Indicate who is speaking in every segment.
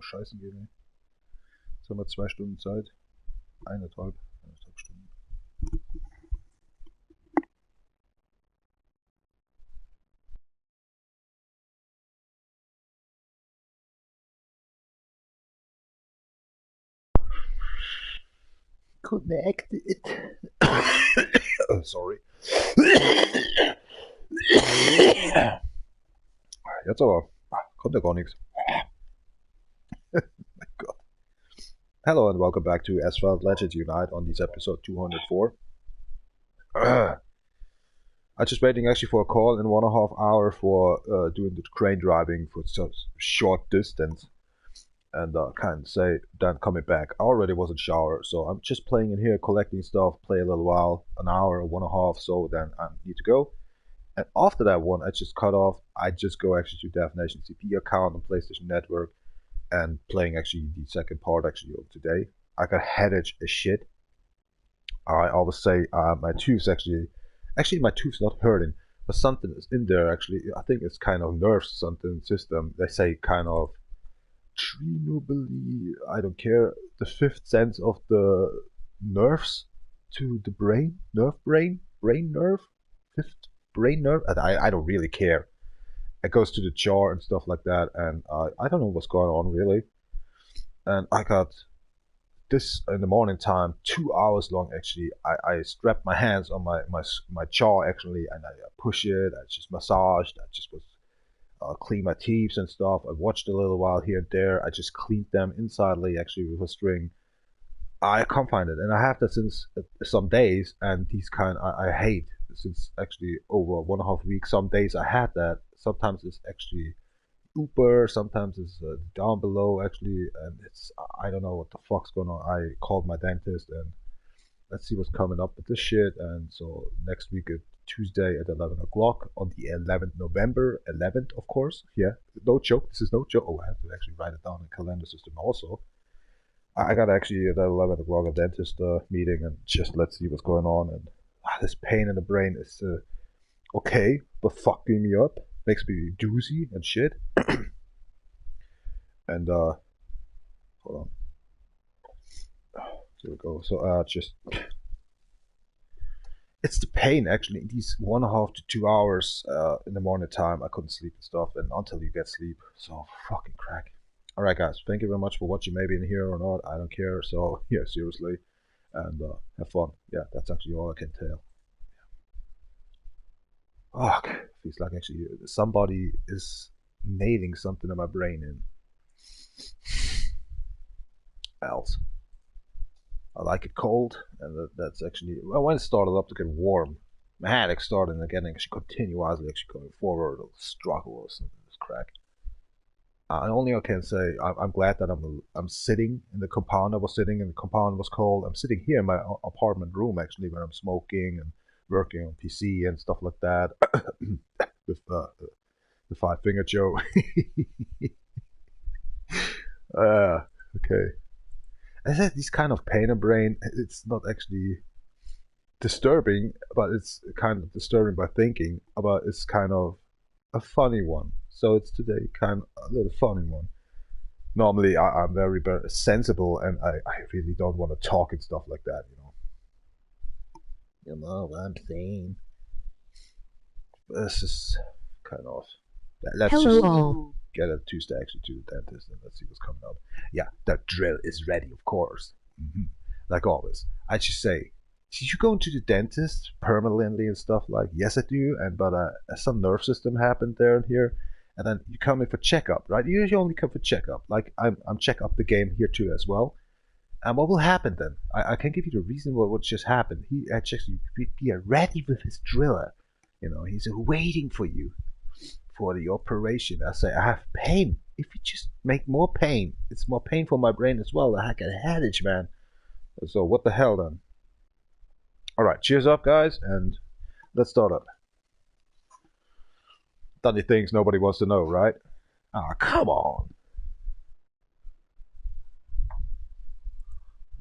Speaker 1: scheißen gehen, ey. Jetzt haben wir 2 Stunden Zeit. Eineinhalb Stunden. Connected. Oh, sorry. Jetzt aber. Kommt ja gar nichts. My God. Hello and welcome back to Asphalt Legends Unite on this episode 204. I'm just waiting actually for a call in 1.5 hours for doing the crane driving for such short distance. And can't say then coming back. I already was in shower, so I'm just playing in here, collecting stuff, play a little while, an hour, 1.5, so then I need to go. And after that one, I just cut off. I just go actually to DefNation CP account on PlayStation Network and playing actually the second part actually of today. I got headache as shit. I always say my tooth's actually my tooth's not hurting, but something is in there actually. I think it's kind of nerves something system. They say kind of trinobly, I don't care, the fifth sense of the nerves to the brain, brain nerve, fifth brain nerve. I don't really care. It goes to the jaw and stuff like that, and I don't know what's going on really. And I got this in the morning time, 2 hours long actually. I strapped my hands on my jaw actually, and I push it. I just massaged. I just was clean my teeth and stuff. I watched a little while here and there. I just cleaned them insidely actually with a string. I can't find it, and I have that since some days. And these kind I hate since actually over 1.5 weeks. Some days I had that. Sometimes it's actually Uber. Sometimes it's down below actually, and it's I don't know what the fuck's going on. I called my dentist and let's see what's coming up with this shit. And so next week Tuesday at 11 o'clock on the 11th November, 11th of course, yeah, no joke, this is no joke. Oh, I have to actually write it down in the calendar system also. I got actually at 11 o'clock a dentist meeting, and just let's see what's going on. And this pain in the brain is okay, but fucking me up, makes me doozy and shit. And hold on, here we go. So just it's the pain actually. These 1.5 to 2 hours in the morning time, I couldn't sleep and stuff, and until you get sleep, so fucking crack. All right, guys, thank you very much for watching. Maybe in here or not, I don't care. So yeah, seriously, and have fun. Yeah, that's actually all I can tell. Oh, feels like actually somebody is nailing something in my brain in. Else. I like it cold, and that's actually, well, when it started up to get warm, my headache started again actually continuously actually going forward, a struggle or something, this crack. Only I can say, I'm glad that I'm sitting in the compound. I was sitting in the compound, was cold. I'm sitting here in my apartment room actually, where I'm smoking and working on PC and stuff like that, with the 5-finger Joe. Okay. I said this kind of pain in brain, it's not actually disturbing, but it's kind of disturbing by thinking, but it's kind of a funny one. So it's today kind of a little funny one. Normally I'm very, very sensible, and I really don't want to talk and stuff like that, you know. You know what I'm saying? This is kind of, let's
Speaker 2: Hello.
Speaker 1: just get a Tuesday actually to the dentist, and let's see what's coming up. Yeah, that drill is ready, of course. Like always. I just say, did you go to the dentist permanently and stuff like? Yes, I do. And but some nerve system happened there and here, and then you come in for checkup, right? You usually only come for checkup. Like I'm check up the game here too as well. And what will happen then? I can give you the reason what just happened. He actually be ready with his driller. You know, he's waiting for you for the operation. I say, I have pain. If you just make more pain, it's more pain for my brain as well. I get a headache, man. So what the hell then? Alright, cheers up guys, and let's start up. Done things nobody wants to know, right? Ah, come on.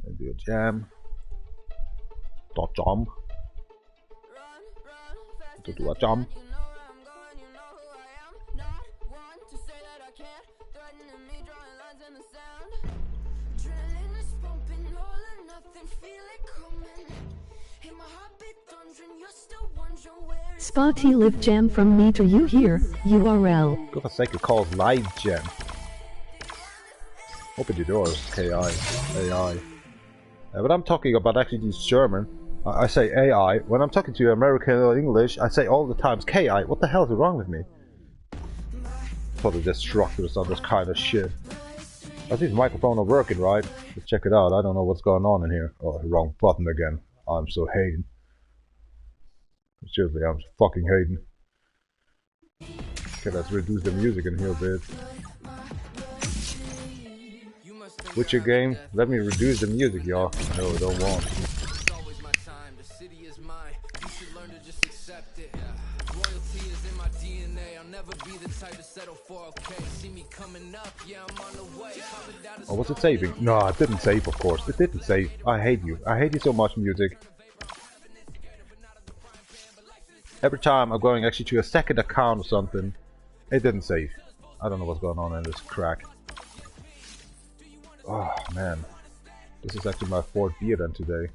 Speaker 1: And do a jam. Dot jam. Do a jam.
Speaker 2: Spotty live jam from me to you here, URL.
Speaker 1: Gotta sake, it calls live jam. Open the doors, KI, AI. When I'm talking about actually these German, I say AI. When I'm talking to American or English, I say all the times KI. What the hell is wrong with me? Totally destructors on this kind of shit. I think the microphone are working, right? Let's check it out. I don't know what's going on in here. Oh, wrong button again. I'm so hating. Seriously, I'm fucking hating. Okay, let's reduce the music in here a bit. Witcher game, let me reduce the music, y'all. No, I don't want. Oh, was it saving? No, it didn't save, of course. It didn't save. I hate you. I hate you so much, music. Every time I'm going actually to a second account or something, it didn't save. I don't know what's going on in this crack. Oh man, this is actually my 4th beer then today.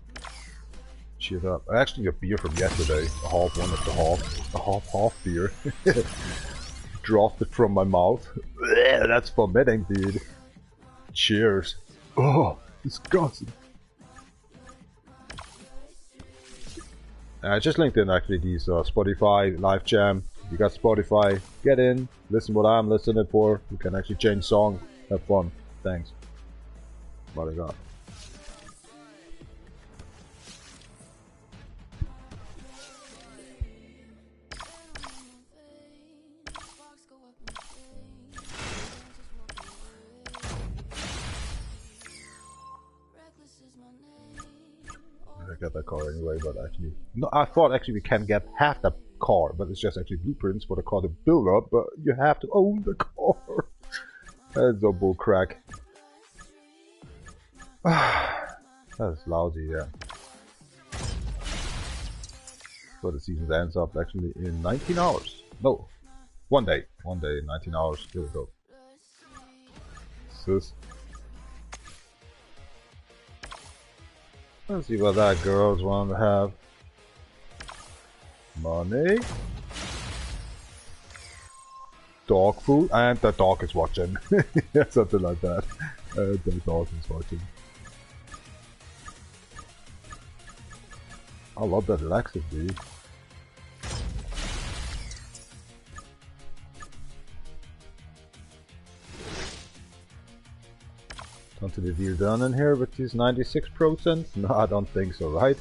Speaker 1: Cheered up. Actually a beer from yesterday, a half one of the half beer. Dropped it from my mouth. That's vomiting, dude. Cheers. Oh, disgusting. I just linked in actually these Spotify live jam. You got Spotify, get in, listen what I'm listening for. You can actually change song, have fun. Thanks. What I got. I got that car anyway, but actually, no, I thought actually we can get half the car, but it's just actually blueprints for the car to build up, but you have to own the car. That's a bull crack. That's lousy, yeah. So the season ends up actually in 19 hours. No, one day, 19 hours. Here we go. Sis. Let's see what that girls want to have. Money. Dog food, and the dog is watching. Something like that. The dog is watching. I love that Lexus, dude. Something the deal done in here with these 96%? No, I don't think so, right?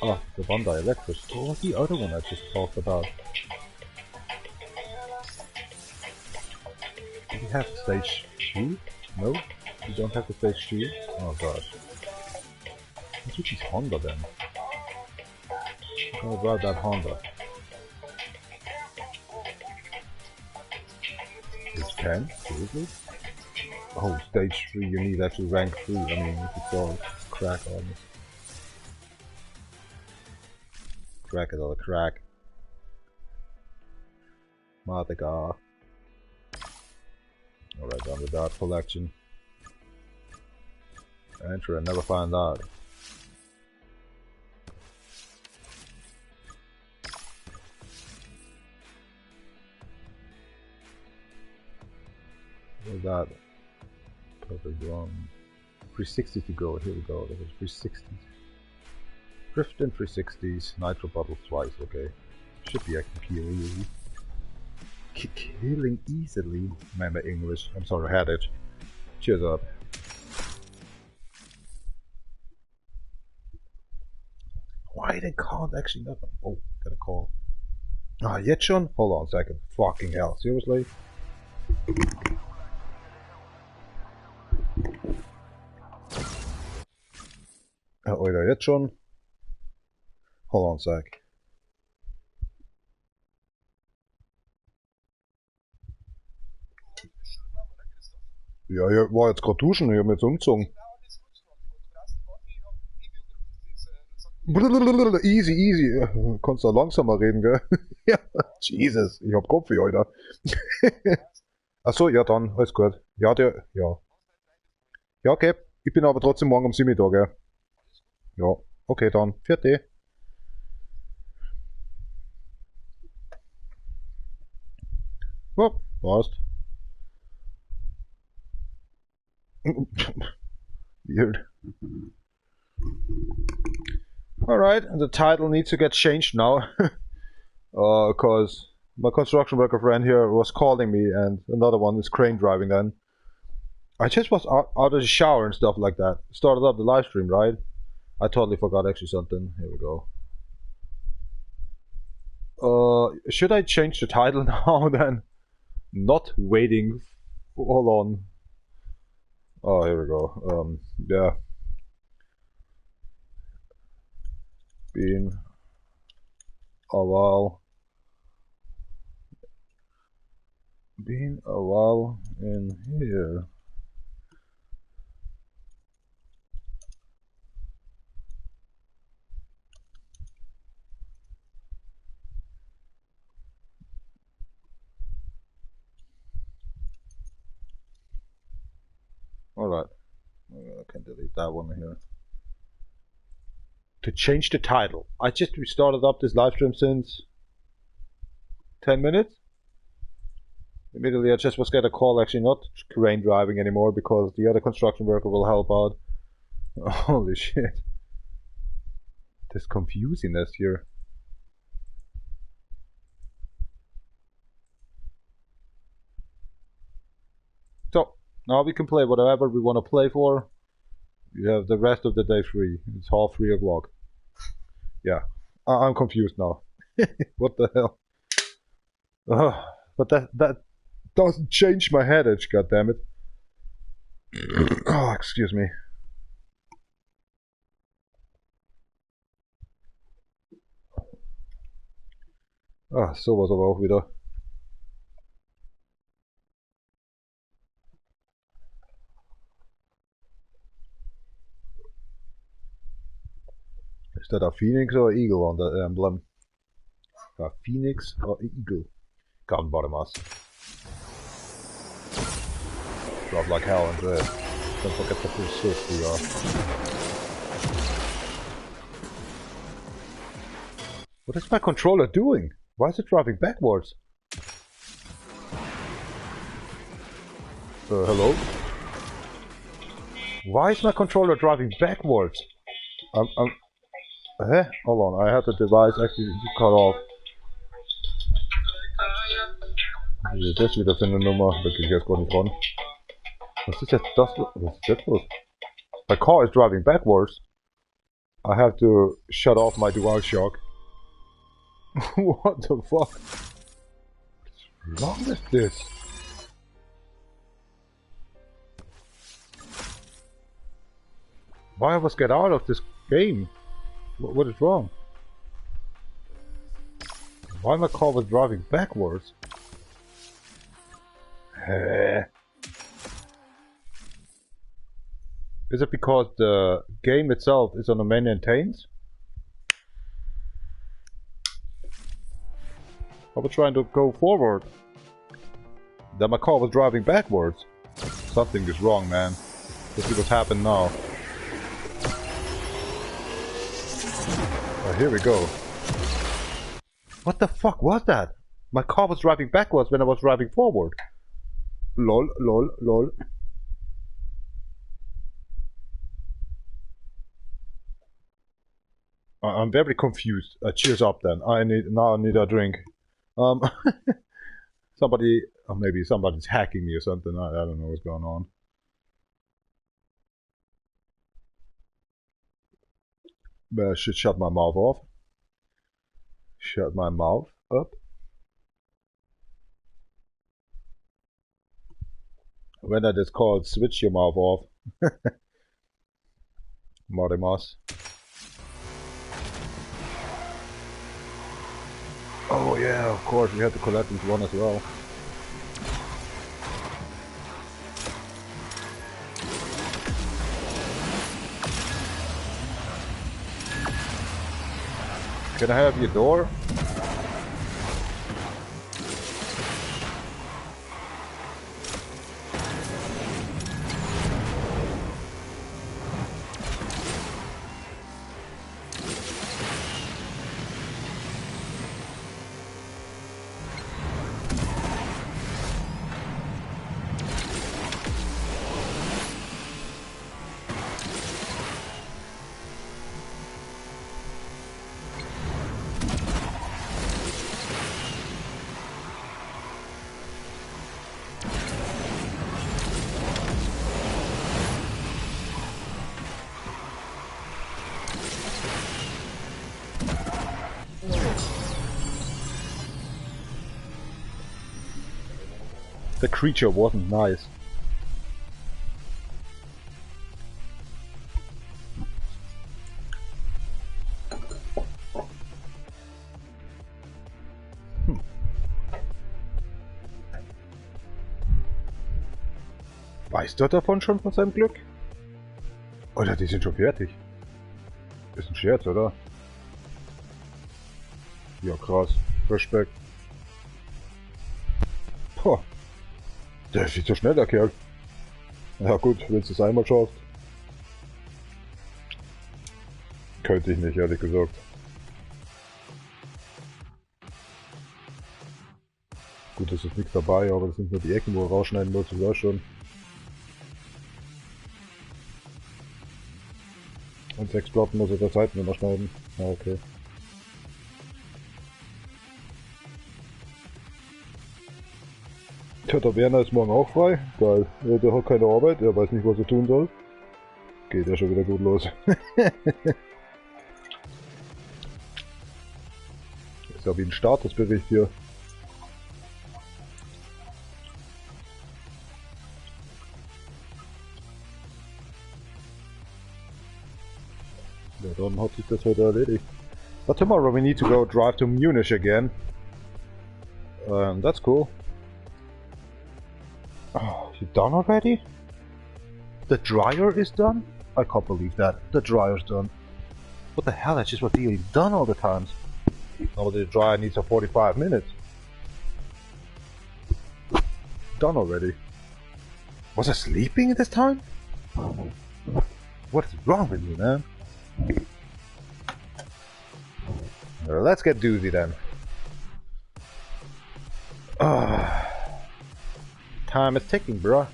Speaker 1: Oh, the Bondi Electric. What was the other one I just talked about? Do we have stage 2? No? We don't have the stage 2? Oh gosh. What's with this Honda then? How about that Honda? It's 10? Seriously? Oh, stage 3, you need actually rank 3. I mean, if it's all crack on this. Crack is all a crack. Matica. Alright, done with that collection. Enter and never find out. What's that? Perfect one. 360 to go. Here we go. That was 360. Drift in 360s. Nitro bottle twice. Okay. Should be actually killing easily. Killing easily. Remember English. I'm sorry, I had it. Cheers up. Why they can't actually not? Oh, got a call. Ah, yet schon? Hold on a second. Fucking hell. Seriously? Oder jetzt schon? Hold on a sec. Ja, ich war jetzt gerade duschen, ich hab mich jetzt umgezogen. Easy, easy. Konntest du langsamer reden, gell? Ja, Jesus, ich hab Kopf für heute. Achso, ja dann, alles gut. Ja, ja. Ja, okay. Ich bin aber trotzdem morgen um 7 Uhr da, gell? Ja, okay dann. Vierte. Ja, passt. Weird. Alright, the title needs to get changed now. Because my construction worker friend here was calling me and another one is crane driving then. I just was out of the shower and stuff like that. Started up the live stream, right? I totally forgot actually something. Here we go. Should I change the title now then? Not waiting. Hold on. Oh, here we go. Yeah. Been a while. Been a while in here. Alright. I can delete that one here. To change the title. I just restarted up this live stream since 10 minutes. Immediately I just was get a call, actually not crane driving anymore because the other construction worker will help out. Holy shit. This confusingness here. So, now we can play whatever we want to play for. We have the rest of the day free. It's half 3 o'clock. Yeah, I'm confused now. What the hell? But that doesn't change my headache, goddammit. Oh, excuse me. Ah, sowas aber auch wieder. Is that a phoenix or eagle on the emblem? A phoenix or eagle? Can't bottom us. Drop like hell into it. Don't forget the full shift we are. What is my controller doing? Why is it driving backwards? Hello? Why is my controller driving backwards? Hold on, I had the device actually cut off. Was ist das wieder für eine Nummer? Da krieg ich jetzt gar nicht ran. Was ist jetzt das? Was ist jetzt los? My car is driving backwards. I have to shut off my dual shock. What the fuck? What's wrong with this? Why I must get out of this game? What is wrong? Why my car was driving backwards? Is it because the game itself is on a maintains? I was trying to go forward. Then my car was driving backwards. Something is wrong, man. Let's see what's happened now. Oh, here we go. What the fuck was that? My car was driving backwards when I was driving forward. Lol, lol, lol. I'm very confused. Cheers up then. I need a drink. Somebody, or maybe somebody's hacking me or something. I don't know what's going on. But I should shut my mouth off. Shut my mouth up. When that is called switch your mouth off. Modimas. Oh yeah, of course, we had to collect this one as well. Can I have your door? The creature wasn't nice. Weiß der davon schon von seinem Glück? Oder die sind schon fertig? Ist ein Scherz, oder? Ja, krass. Respekt. Boah. Der ist viel zu schnell, der Kerl. Ja gut, wenn du es einmal schaust. Könnte ich nicht, ehrlich gesagt. Gut, es ist nichts dabei, aber das sind nur die Ecken, wo er rausschneiden muss, das schon. Und 6 Platten muss er der Seiten immer schneiden. Ah, okay. Tja, der Werner ist morgen auch frei. Geil. Ja, der hat keine Arbeit, er weiß nicht, was er tun soll. Geht ja schon wieder gut los. Ist ja wie ein Statusbericht hier. Ja, dann hat sich das heute erledigt. But tomorrow we need to go drive to Munich again. That's cool. Oh, you done already? The dryer is done? I can't believe that. The dryer's done. What the hell? That's just what you've done all the times. Normally the dryer needs a 45 minutes. Done already. Was I sleeping at this time? What is wrong with you, man? Well, let's get doozy then. Time is ticking, bruh.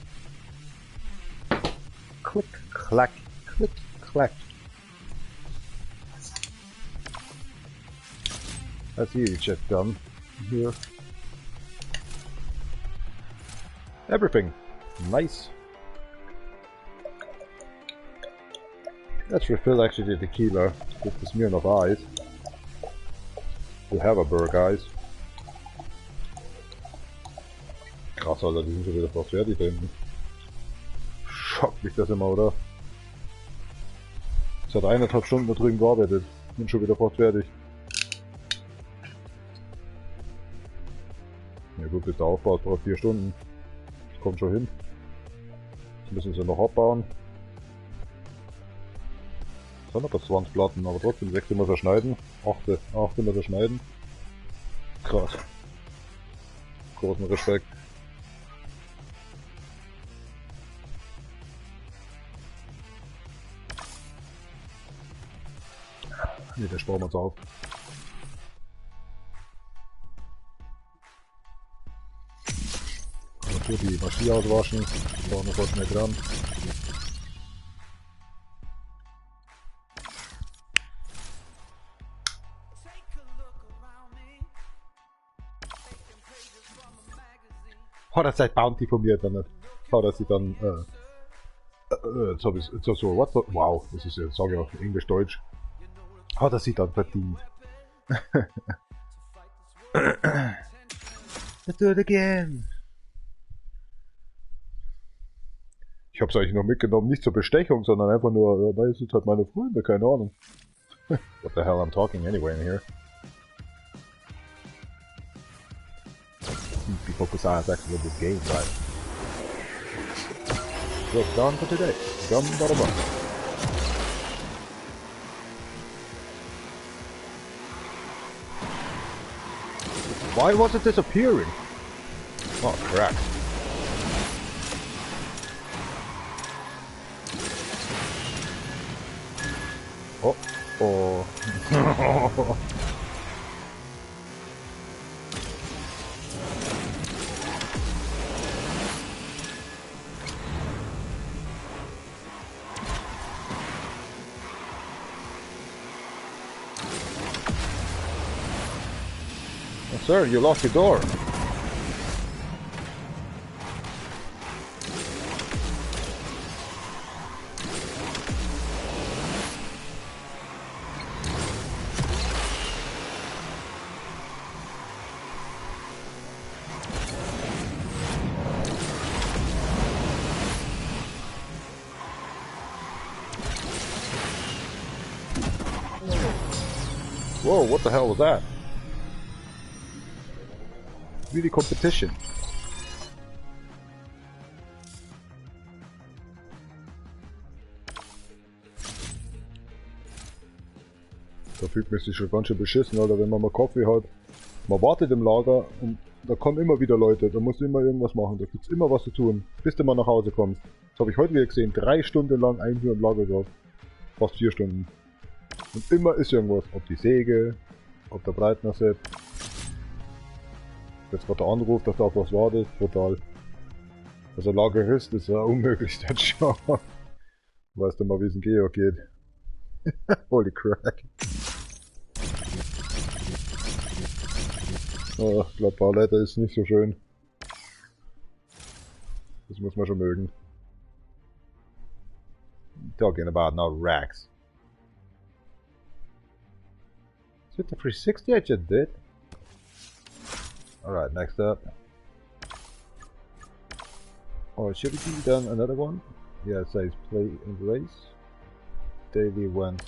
Speaker 1: Click, clack, click, clack. That's easy check done here. Everything. Nice. Let's refill actually the tequila with the smear of eyes. We have a burr, guys. Krass, Alter, die sind schon wieder fast fertig da hinten. Schockt mich das immer, oder? Es hat 1,5 Stunden da drüben gearbeitet. Bin schon wieder fast fertig. Ja gut, bis der Aufbau braucht 4 Stunden. Das kommt schon hin. Jetzt müssen sie noch abbauen. Das sind aber 20 Platten, aber trotzdem 6 immer zerschneiden. 8 immer zerschneiden. Krass. Großen Respekt. Ne, der sparen wir uns auf. Natürlich die Maschine auswaschen. Brauchen wir voll schnell dran. Oh, das ist Bounty von mir dann nicht. Oh, dass sie dann, jetzt hab ich so, what the, wow, das ist jetzt, sag ich auch Englisch-Deutsch. Oh, dass sie dann verdient. Let's do it again. Ich hab's eigentlich noch mitgenommen, nicht zur Bestechung, sondern einfach nur, weil es sind halt meine Freunde, keine Ahnung. What the hell I'm talking anyway in here. Be focused on actually this game, right? So, done for today. Gum bada bum. Why was it disappearing? Oh, crap. Oh, oh. Oh, sir, you locked your door. Whoa, what the hell was that? Really competition. Der fühlt mich sich schon ganz schön beschissen, Alter, wenn man mal Kaffee hat. Man wartet im Lager und da kommen immer wieder Leute, da musst du immer irgendwas machen, da gibt's immer was zu tun, bis du mal nach Hause kommst. Das habe ich heute wieder gesehen, 3 Stunden lang ein hier im Lager gehabt. Fast 4 Stunden. Und immer ist irgendwas. Ob die Säge, ob der Breitner sitzt. Jetzt wird der Anruf, dass da auf was wartet, total. Also Lagerist ist ja unmöglich, das schon. Weißt du mal, wie es in Georg geht. Holy crack. Oh, ich glaube, Palette ist nicht so schön. Das muss man schon mögen. Talking about no racks. Is it the 360 I just did? Alright, next up. Oh, should we be done another one? Yeah, it says play and race. Daily one.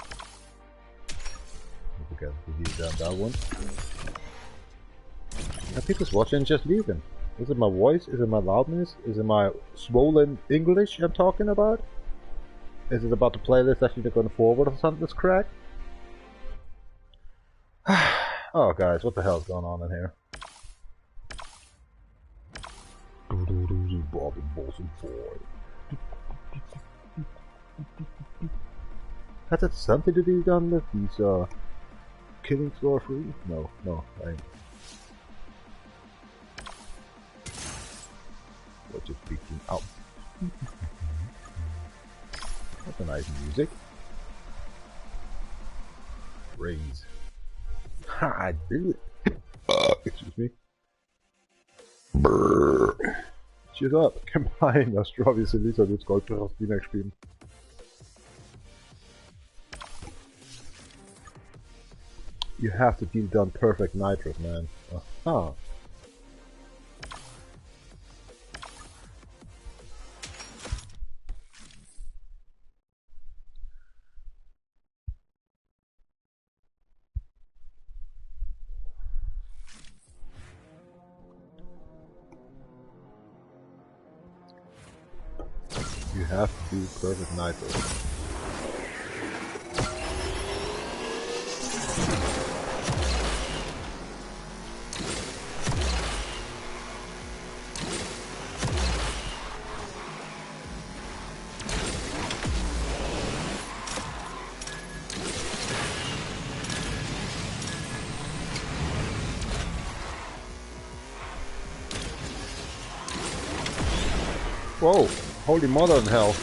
Speaker 1: I forget to be done that one. Are people watching just leaving? Is it my voice? Is it my loudness? Is it my swollen English I'm talking about? Is it about the playlist actually going forward or something that's cracked? Oh guys, what the hell's going on in here? Has it something to do done with these killing floor free? No, I ain't. What just speaking out? That's a nice music. Raise. Ha! I do it. Excuse me. Brrr. Cheers up. Gemein, dass Travis Elisa jetzt Gold auf die Neck spielen. You have to deal down perfect nitros, man. Aha. You have to do perfect nitros. Whoa! Holy mother in hell!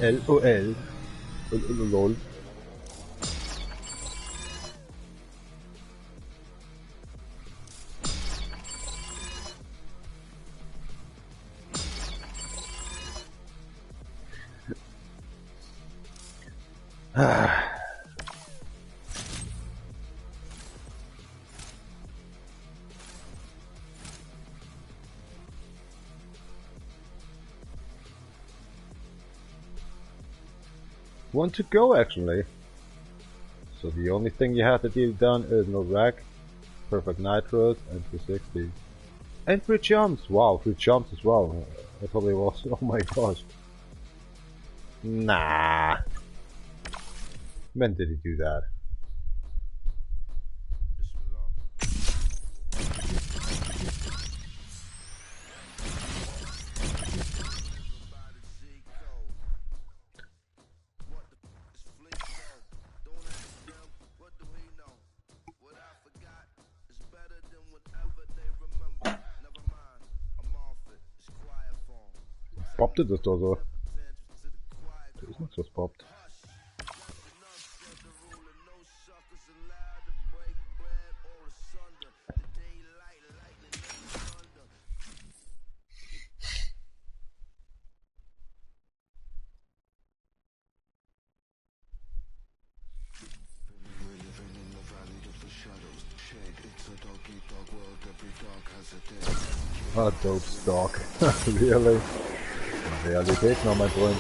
Speaker 1: LOL. LOL. Want to go actually. So the only thing you have to do done is no wreck, perfect nitros, and 360. And 3 jumps! Wow, 3 jumps as well. I thought it was. Oh my gosh. Nah. When did he do that? Poppte das doch so? Da ist nichts, was poppt. Ah, dope stock. Really? Realität noch, mein Freund.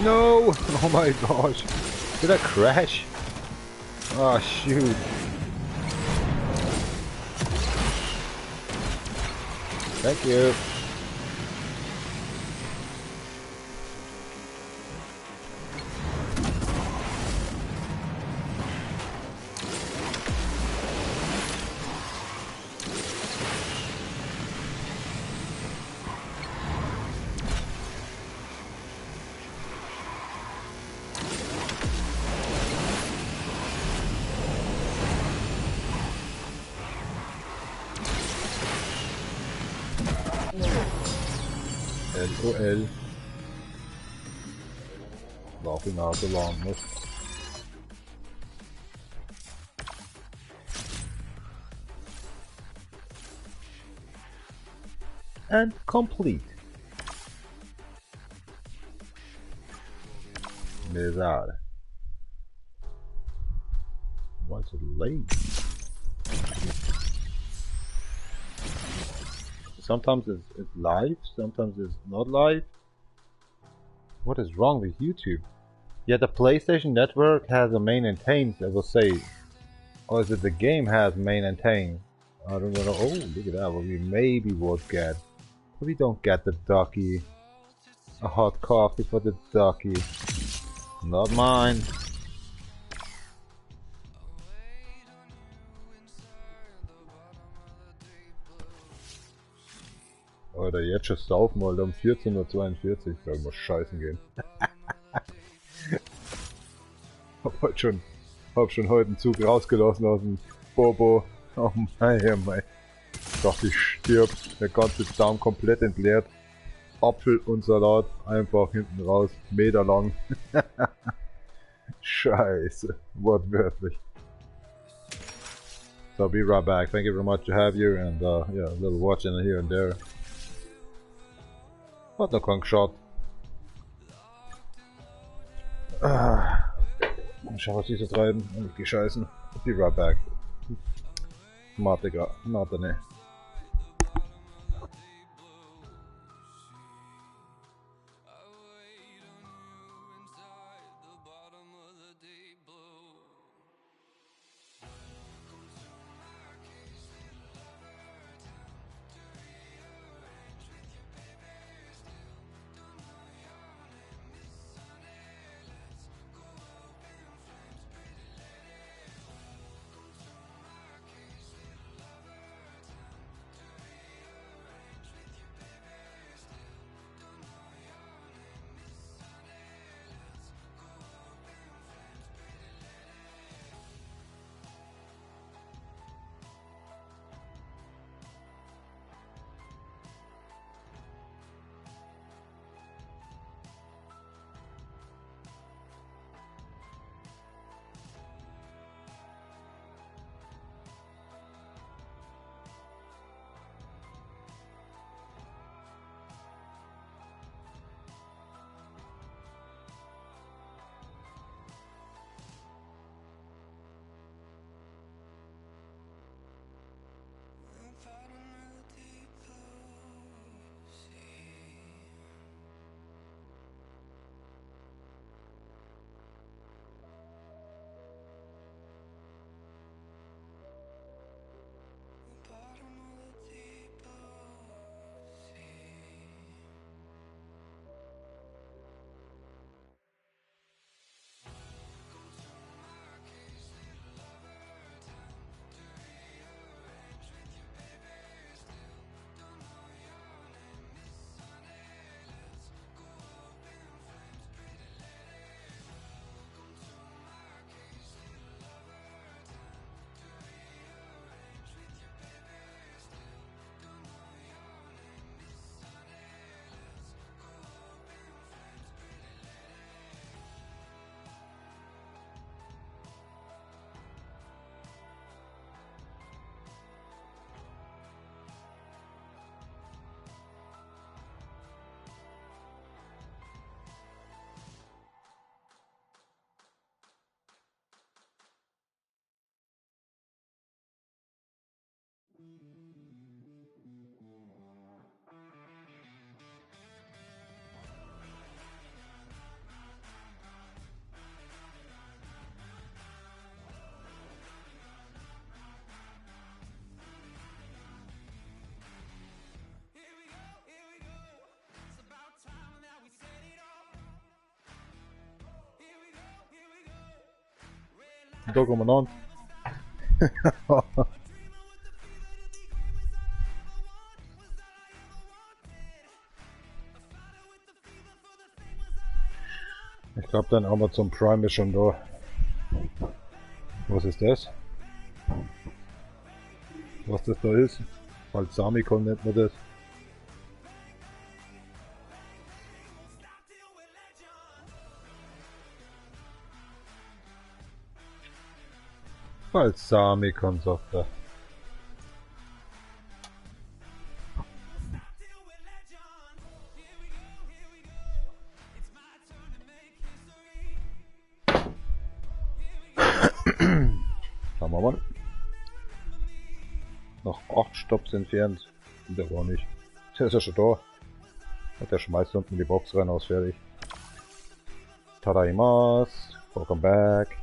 Speaker 1: No! Oh my gosh! Did I crash? Oh shoot! Thank you. LOL. War auch die Nase lang, ne? And complete. Bizarre. Why is it late? Sometimes it's live, sometimes it's not live. What is wrong with YouTube? Yeah, the PlayStation Network has a maintains, I will say. Or is it the game has maintains? I don't know. Oh, look at that. What we maybe would get. But we don't get the ducky. A hot coffee for the ducky. Not mine. Oder jetzt schon saufen, Alter, um 14:42 Uhr. Da muss scheißen gehen. hab schon heute einen Zug rausgelassen aus dem Bobo. Oh mein, mein. Ich dachte, ich stirb. Der ganze Darm komplett entleert. Apfel und Salat einfach hinten raus. Meter lang. Scheiße. Wortwörtlich. So I'll be right back. Thank you very much to have you. And yeah, a little watching here and there. Hat noch keinen geschaut. Schau, was die so treiben. Und ich geh scheißen. I'll be right back. Mate ne. Då kommer någon. Ich glaube dann Amazon Prime ist schon da. Was ist das? Was das da ist? Balsamikon nennt man das. Balsamikon sagt er. Schauen wir mal. Noch 8 Stopps entfernt. Der war nicht. Der ist ja schon da. Und der schmeißt unten die Box rein, aus fertig. Tadaimasu. Welcome back.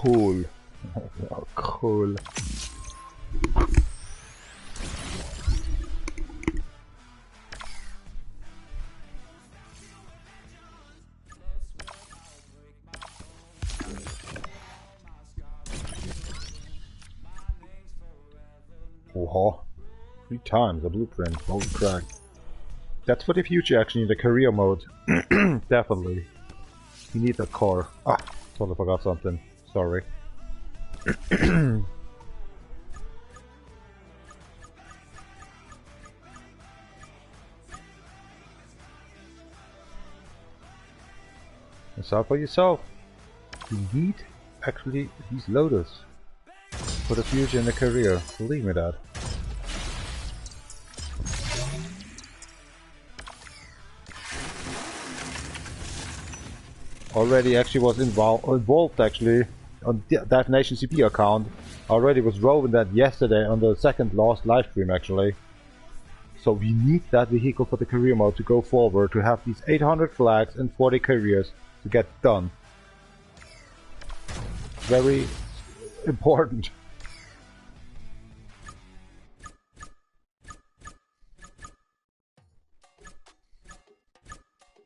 Speaker 1: Cool. Ja, cool. Oha. 3 times a blueprint. Holy crap. That's for the future actually in the career mode. Definitely. You need a car. Ah, totally forgot something. Sorry. It's out for yourself. You need actually these loaders for the future in the career. Believe me that. Already actually was involved actually on the DefNation CP account. Already was rolling that yesterday on the second last live stream actually. So we need that vehicle for the career mode to go forward, to have these 800 flags and 40 careers to get done. Very important.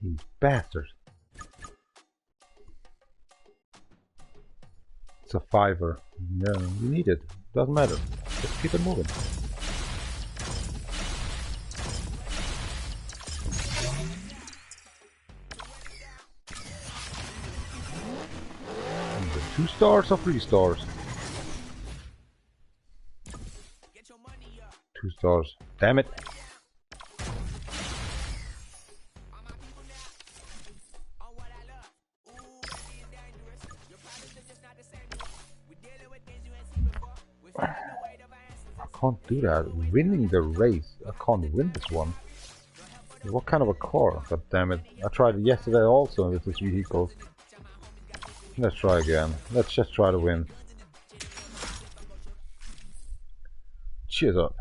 Speaker 1: You bastard. It's a fiver. Yeah, you need it. Doesn't matter. Just keep it moving. And the 2 stars or 3 stars? 2 stars. Damn it. I can't do that. Winning the race. I can't win this one. What kind of a car? God damn it. I tried it yesterday also with this vehicle. Let's try again. Let's just try to win. Cheers up.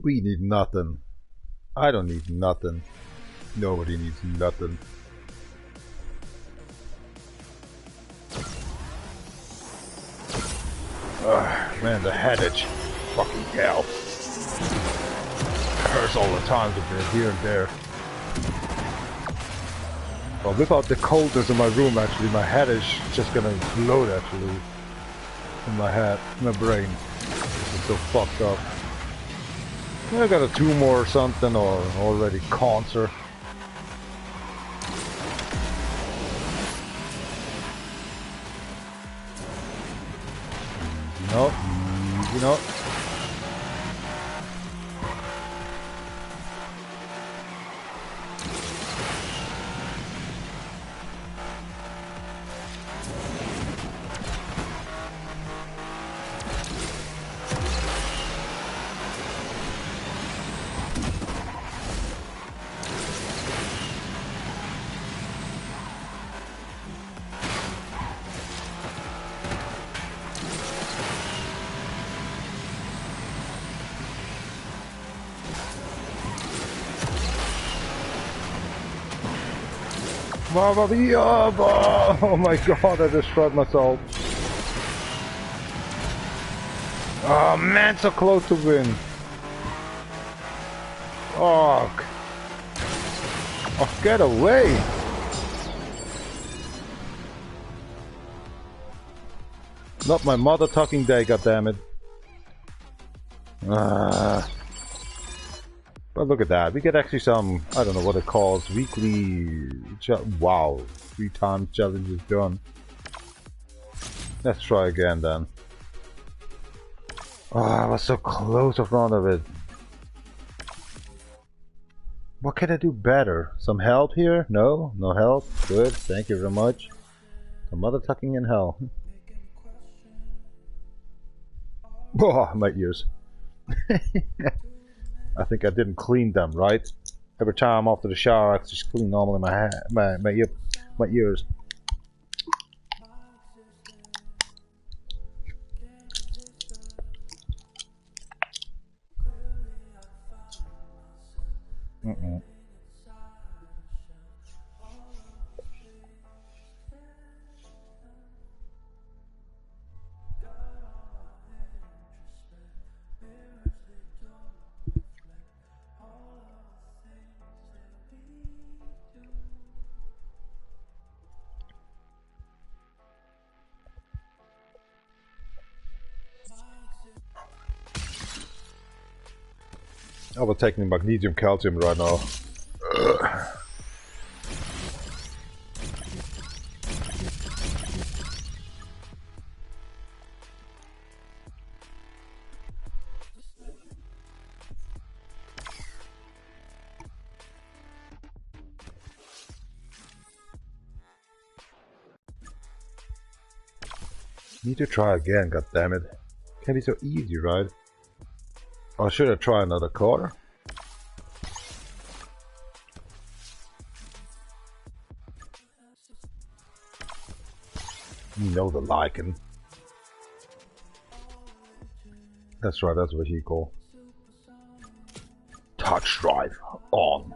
Speaker 1: We need nothing. I don't need nothing. Nobody needs nothing. Man, the headage. Fucking hell. Hurts all the time to be here and there. Well, without the coldness in my room, actually, my head is just gonna explode, actually. In my head, my brain. It's so fucked up. I got a tumor or something, or already cancer. No, you know. Oh my god, I destroyed myself. Oh man, so close to win. Oh, get away. Not my mother talking day, goddammit. But look at that, we get actually some, I don't know what it calls, weekly... Wow, 3 times challenges done. Let's try again then. Oh, I was so close in front of it. What can I do better? Some help here? No? No help? Good, thank you very much. Some mother tucking in hell. Oh, my ears. I think I didn't clean them, right? Every time after the shower I just clean normally my ears. I was taking magnesium calcium right now. Need to try again, goddammit. Can't be so easy, right? Or should I try another car? You know the liking. That's right, that's vehicle. Touch drive on.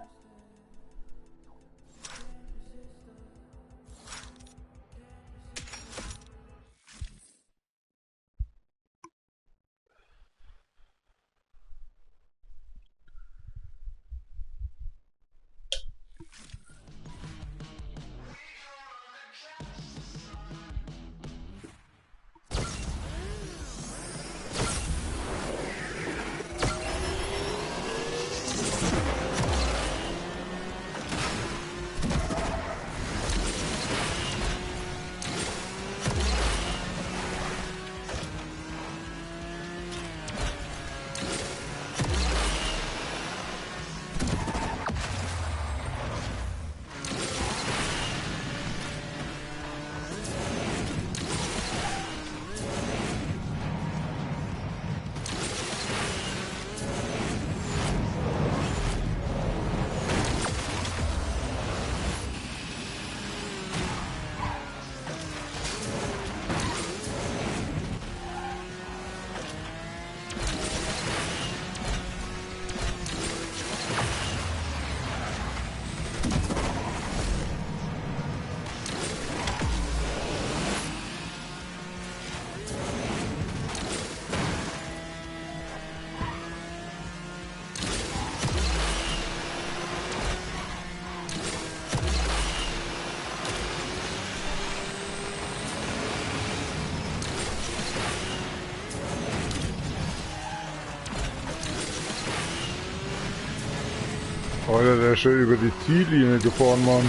Speaker 1: Alter, der ist schon über die Ziellinie gefahren, Mann.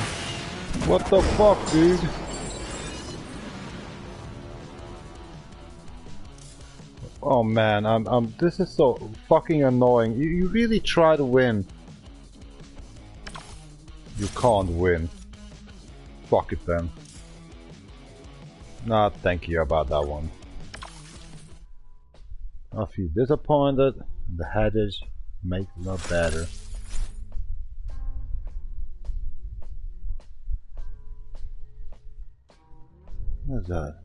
Speaker 1: What the fuck, dude? Oh man, this is so fucking annoying. You really try to win. You can't win. Fuck it then. Not thank you about that one. I feel disappointed. The headers make it not better. What's that?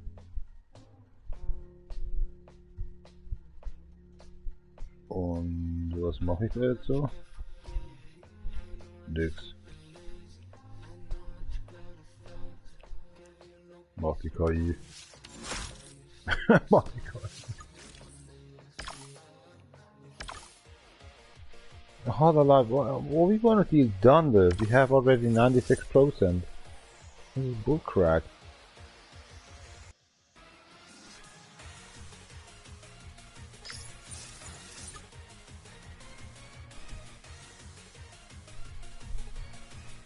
Speaker 1: Und was mache ich da jetzt so? Nix. Multi-KI. Multi-KI. Hard alive, what we want to deal done with? We have already 96%. This is bullcrap.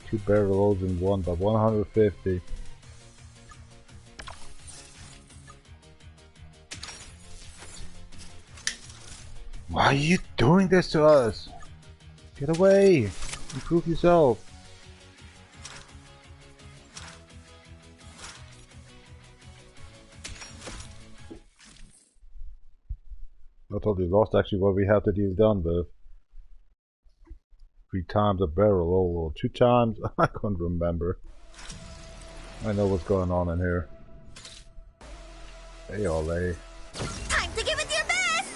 Speaker 1: Two barrel loads in one, but 150. Why are you doing this to us? Get away! Improve yourself! I totally lost actually what we have to deal done with. 3 times a barrel roll or 2 times? I can't remember. I know what's going on in here. Hey, ole.
Speaker 3: Time to give it your best!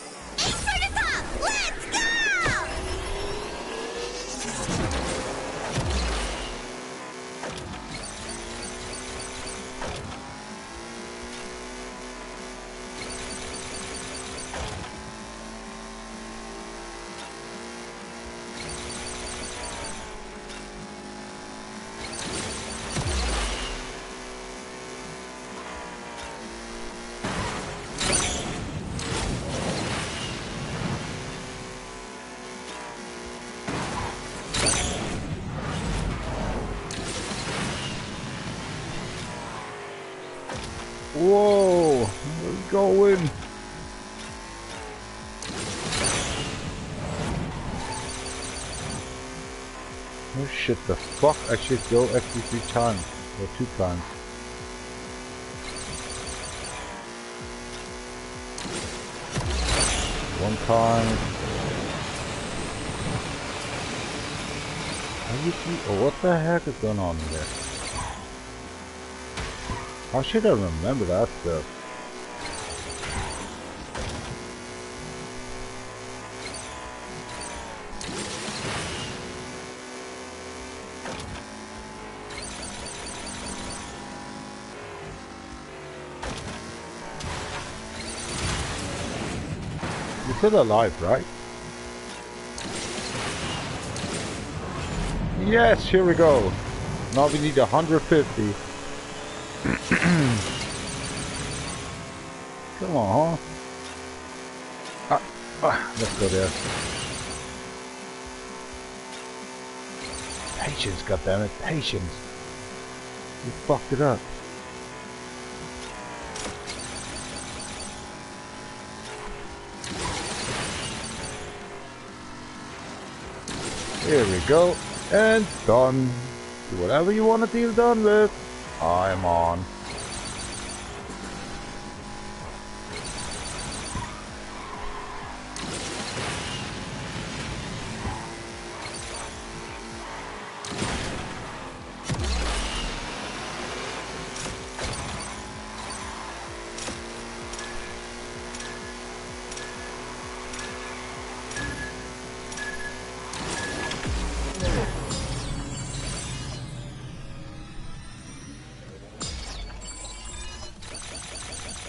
Speaker 3: Aim for the top! Let's go!
Speaker 1: Whoa! Where are we going? Oh shit, the fuck? I should go actually 3 times. Or 2 times. One time. How you see? Oh, what the heck is going on there? How should I remember that stuff? You're still alive, right? Yes, here we go. Now we need 150. Come on, huh? Let's go there. Patience, goddammit, patience. You fucked it up. Here we go, and done. Do whatever you want to deal done with. I'm on.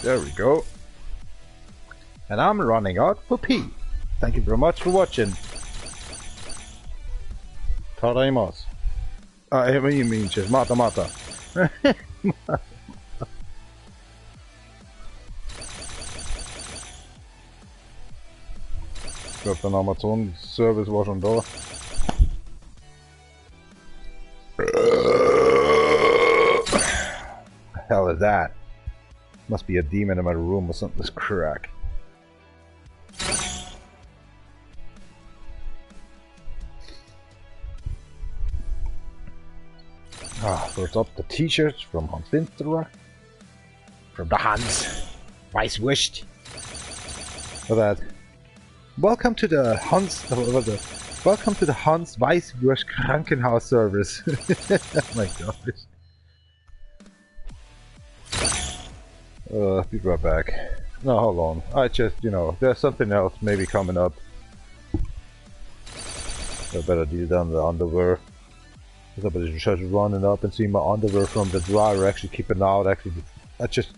Speaker 1: There we go. And I'm running out for P. Thank you very much for watching. Tadaimasu. What do you mean, just mata mata. Ich glaube, der Amazon-Service war schon da. The hell is that? Must be a demon in my room or something. This crack. First up, the t-shirts from Hans Finsterer. From the Hans Weißwurst. For that. Welcome to the Hans. Welcome to the Hans Weißwurst Krankenhaus service. Oh my gosh. Be right back. No, hold on. I just, you know, there's something else maybe coming up. I better do down the underwear. Somebody's just running up and seeing my underwear from the dryer, actually keeping out, actually I just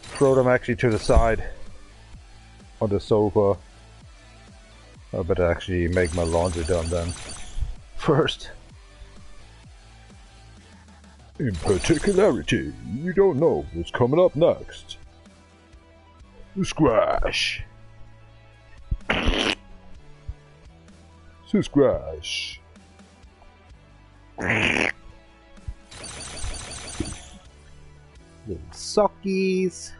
Speaker 1: throw them actually to the side on the sofa. I better actually make my laundry done then. First. In particularity, you don't know what's coming up next. The squash. The squash. Little sockies.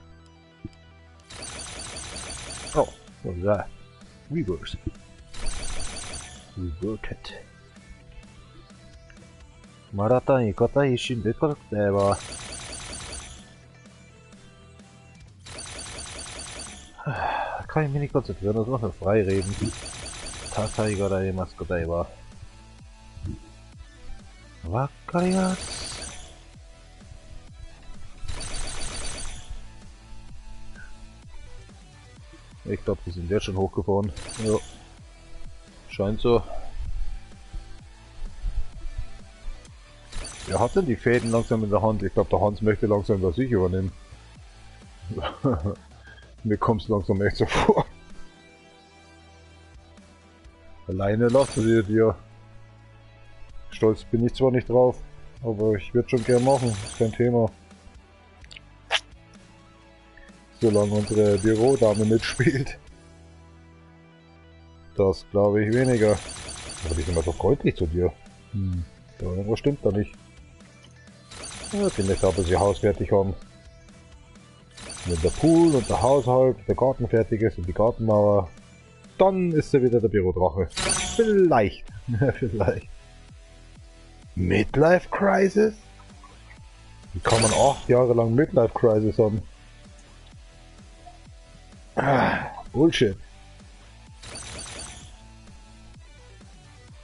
Speaker 1: Oh, what was that? Reverse. Reverted. まらたん言い方一瞬出たくては。Kann ich mir nicht konzentrieren, das noch frei reden. Tatai gerade was gedei war. Wackarias. Ich glaube, die sind jetzt schon hochgefahren. Ja. Scheint so. Wer hat denn die Fäden langsam in der Hand? Ich glaube, der Hans möchte langsam was ich übernehmen. Mir kommt es langsam echt so vor. Alleine lassen wir dir. Stolz bin ich zwar nicht drauf, aber ich würde schon gern machen, ist kein Thema. Solange unsere Bürodame mitspielt. Das glaube ich weniger. Aber die sind immer so freundlich zu dir. Da irgendwas stimmt da nicht. Ja, vielleicht aber sie Haus fertig haben. Wenn der Pool und der Haushalt, der Garten fertig ist und die Gartenmauer, dann ist sie wieder der Bürodrache. Vielleicht. Vielleicht. Midlife Crisis? Wie kann man 8 Jahre lang Midlife Crisis haben? Bullshit.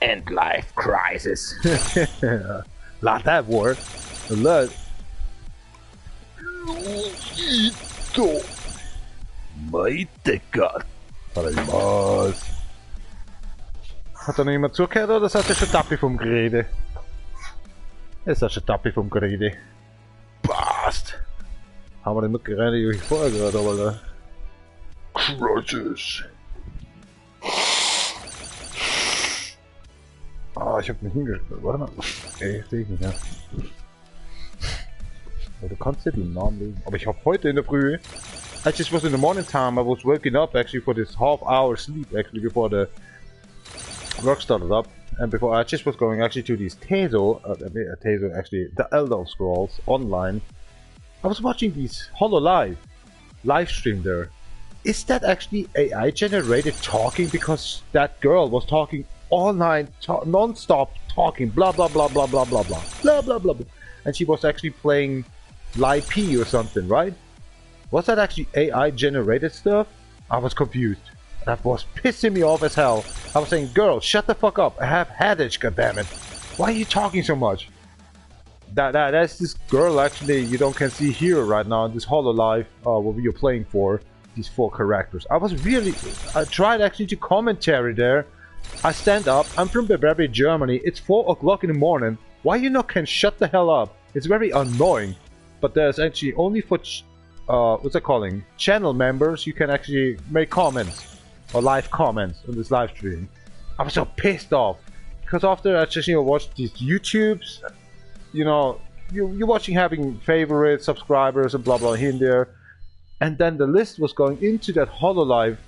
Speaker 1: Endlife Crisis. Not that word. Let. Was? Hat da noch jemand zugehört oder ist das schon Tappi vom Gerede? Ist das schon Tappi vom Gerede? Passt! Haben wir nicht mitgeredet, wie ich vorher gehört habe, Alter. Crisis! Ah, ich hab mich hingestellt. Warte mal. Ey, sehe ich nicht mehr. Ja, du kannst ja den Namen lesen. Aber ich habe heute in der Früh, I just was in the morning time, I was waking up actually for this half-hour sleep actually before the work started up, and before I just was going actually to these Tazo actually the Elder Scrolls online. I was watching these live stream there. Is that actually AI generated talking? Because that girl was talking all night, non-stop talking, blah blah blah blah blah blah blah blah blah blah, and she was actually playing R.i.P or something, right? Was that actually AI generated stuff? I was confused. That was pissing me off as hell. I was saying, girl, shut the fuck up. I have headache, goddammit. Why are you talking so much? That's this girl actually you can see here right now in this HoloLive what we are playing for. These 4 characters. I tried actually to commentary there. I stand up, I'm from Bavaria, Germany. It's 4 o'clock in the morning. Why you not can shut the hell up? It's very annoying. But there's actually only for what's it calling? Channel members, you can actually make comments or live comments on this live stream. I was so pissed off because after I just watched these YouTubes, you're watching having favorites, subscribers, and blah blah here and there, and then the list was going into that HoloLive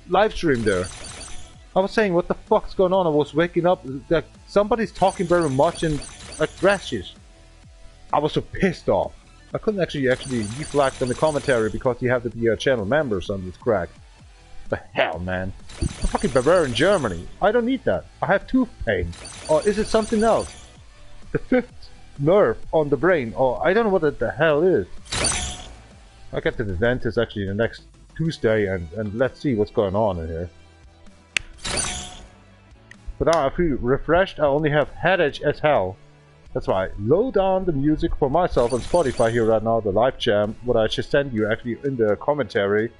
Speaker 1: live stream there. I was saying, what the fuck's going on? I was waking up that somebody's talking very much and aggressive. I was so pissed off. I couldn't actually reflect on the commentary because you have to be a channel member or something. It's cracked. The hell, man. I'm fucking Bavarian Germany. I don't need that. I have tooth pain. Or is it something else? The 5th nerve on the brain. Or I don't know what the hell is. I'll get to the dentist actually the next Tuesday and let's see what's going on in here. But now I feel refreshed. I only have headache as hell. That's why. Load down the music for myself on Spotify here right now, the live jam, what I just sent you actually in the commentary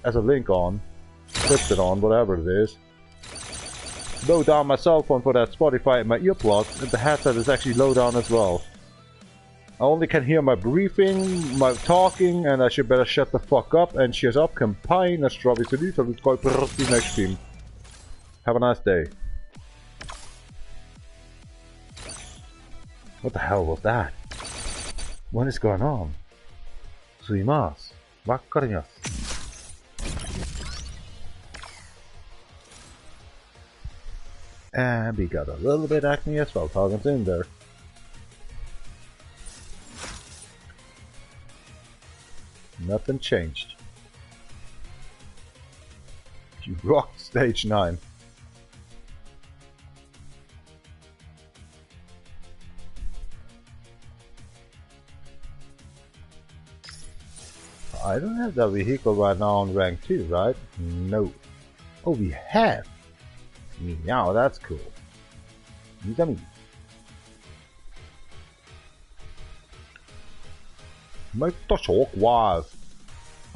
Speaker 1: as a link on. Clipped it on, whatever it is. Load down my cell phone for that Spotify and my earplugs, and the headset is actually low down as well. I only can hear my breathing, my talking, and I should better shut the fuck up and shut up. Campaign, a strawberry to do, so let's go to the next stream. Have a nice day. What the hell was that? What is going on? Suimasu. Wakarimasu. And we got a little bit acne as well, Target's in there. Nothing changed. You rocked stage 9. I don't have that vehicle right now on rank 2, right? No. Oh, we have. Meow, that's cool. Yummy. Make the shock wild.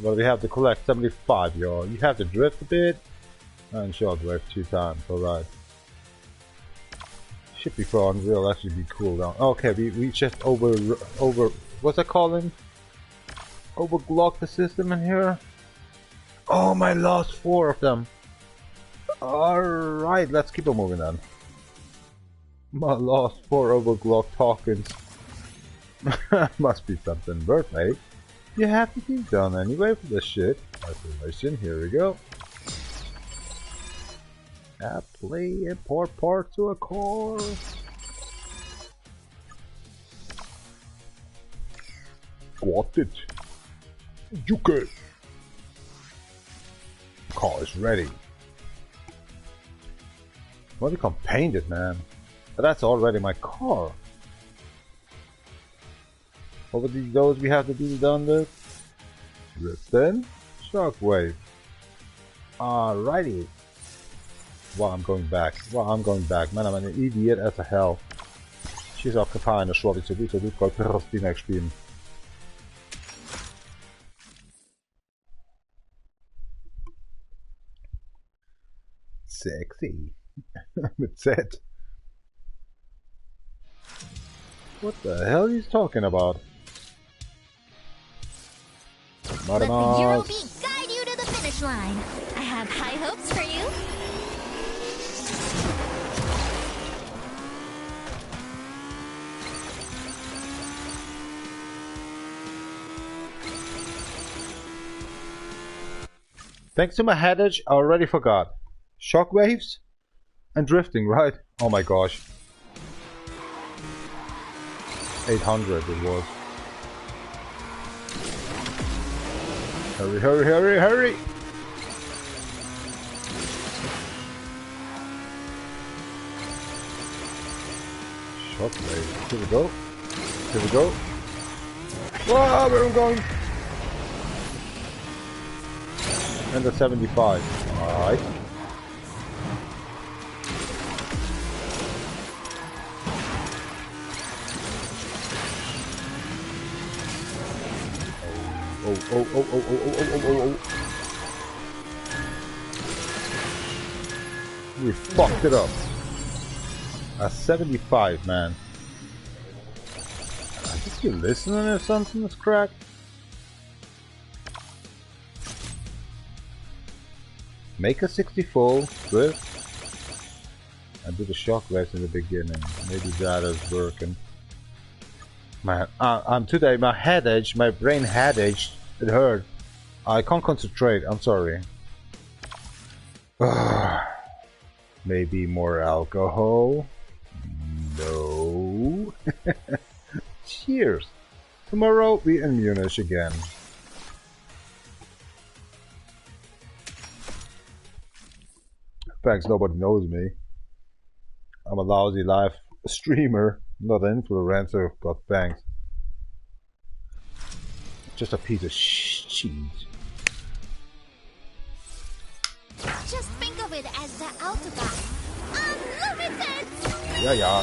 Speaker 1: But we have to collect 75, y'all. You have to drift a bit and shockwave 2 times. Alright. Should be fun. Will actually be cool down. Okay, we just over what's that calling? Overclocked the system in here. Oh, my lost 4 of them. Alright, let's keep on moving on. My lost 4 overclocked tokens. Must be something worth, mate. You have to be done anyway for this shit. Isolation, here we go. Play import part to a core. Got it. Juke. Car is ready. Well, you can paint it, man. But that's already my car. What were those we have to do done with? Then shockwave. Alrighty. Well, I'm going back. Man, I'm an idiot as a hell. She's occupying a Schwabi to do, so du kannst Rusty next spielen. Sexy. Mit Z. What the hell he's talking about?
Speaker 3: Let the Eurobeat guide you to the finish line. I have high hopes for you.
Speaker 1: Thanks to my headage, I already forgot. Shockwaves and drifting, right? Oh my gosh. 800 it was. Hurry, hurry, hurry, hurry! Shockwave. Here we go. Here we go. Whoa, where am I going? And the 75. Alright. Oh. We fucked it up. A 75, man. I think you're listening or something that's cracked. Make a 60 full with and do the shockwaves in the beginning. Maybe that is working. Man, today my head edge, my brain head edge, it hurt. I can't concentrate, I'm sorry. Maybe more alcohol? No. Cheers. Tomorrow we in Munich again. Thanks, nobody knows me. I'm a lousy live streamer, not an influencer, but thanks. Just a piece of cheese.
Speaker 3: Just think of it as the autobahn. Unlimited!
Speaker 1: Yeah.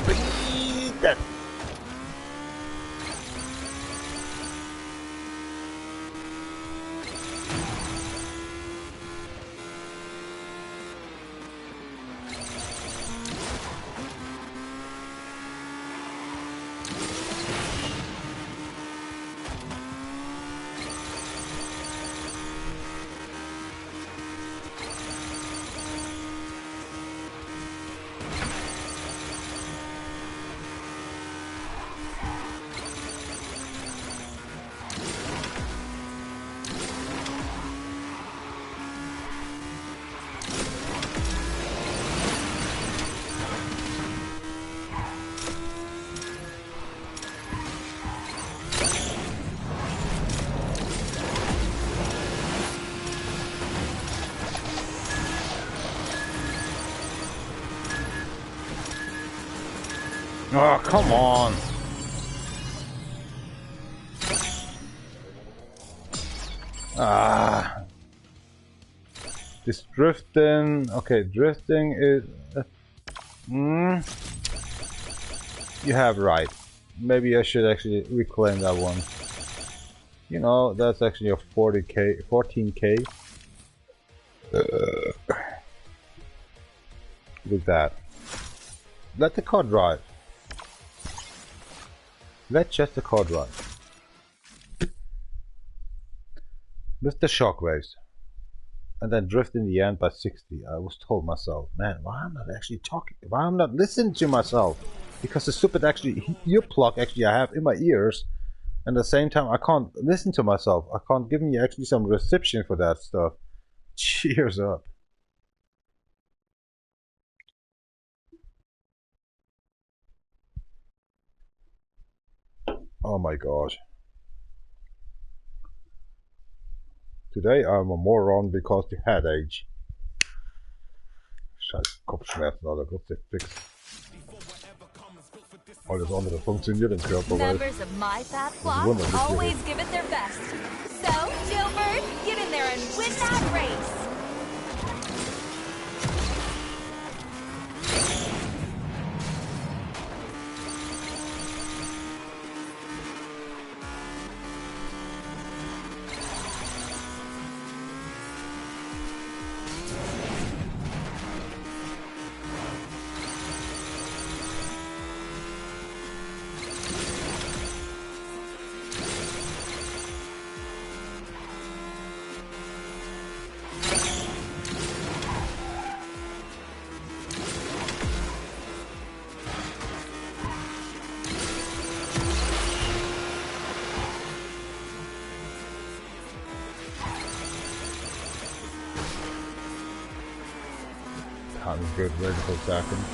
Speaker 1: Speed! Oh, come on. Ah. This drifting. Okay, drifting is... You have right. Maybe I should actually reclaim that one. You know, that's actually a 40k, 14k. With that. Let the car drive. Let just the car drive. With the shockwaves. And then drift in the end by 60. I was told myself, man, why I'm not actually talking? Why I'm not listening to myself? Because the stupid actually earplug actually I have in my ears. And at the same time I can't listen to myself. I can't give me actually some reception for that stuff. Cheers up. Oh my gosh. Today I'm a moron because the headache. Scheiß Kopfschmerzen, Alter, Gott sei fix. Alles andere funktioniert im Körper, weil
Speaker 3: Members of my fat flock always give it their best. So, Gilbert, get in there and win that race.
Speaker 1: Good vertical stacking.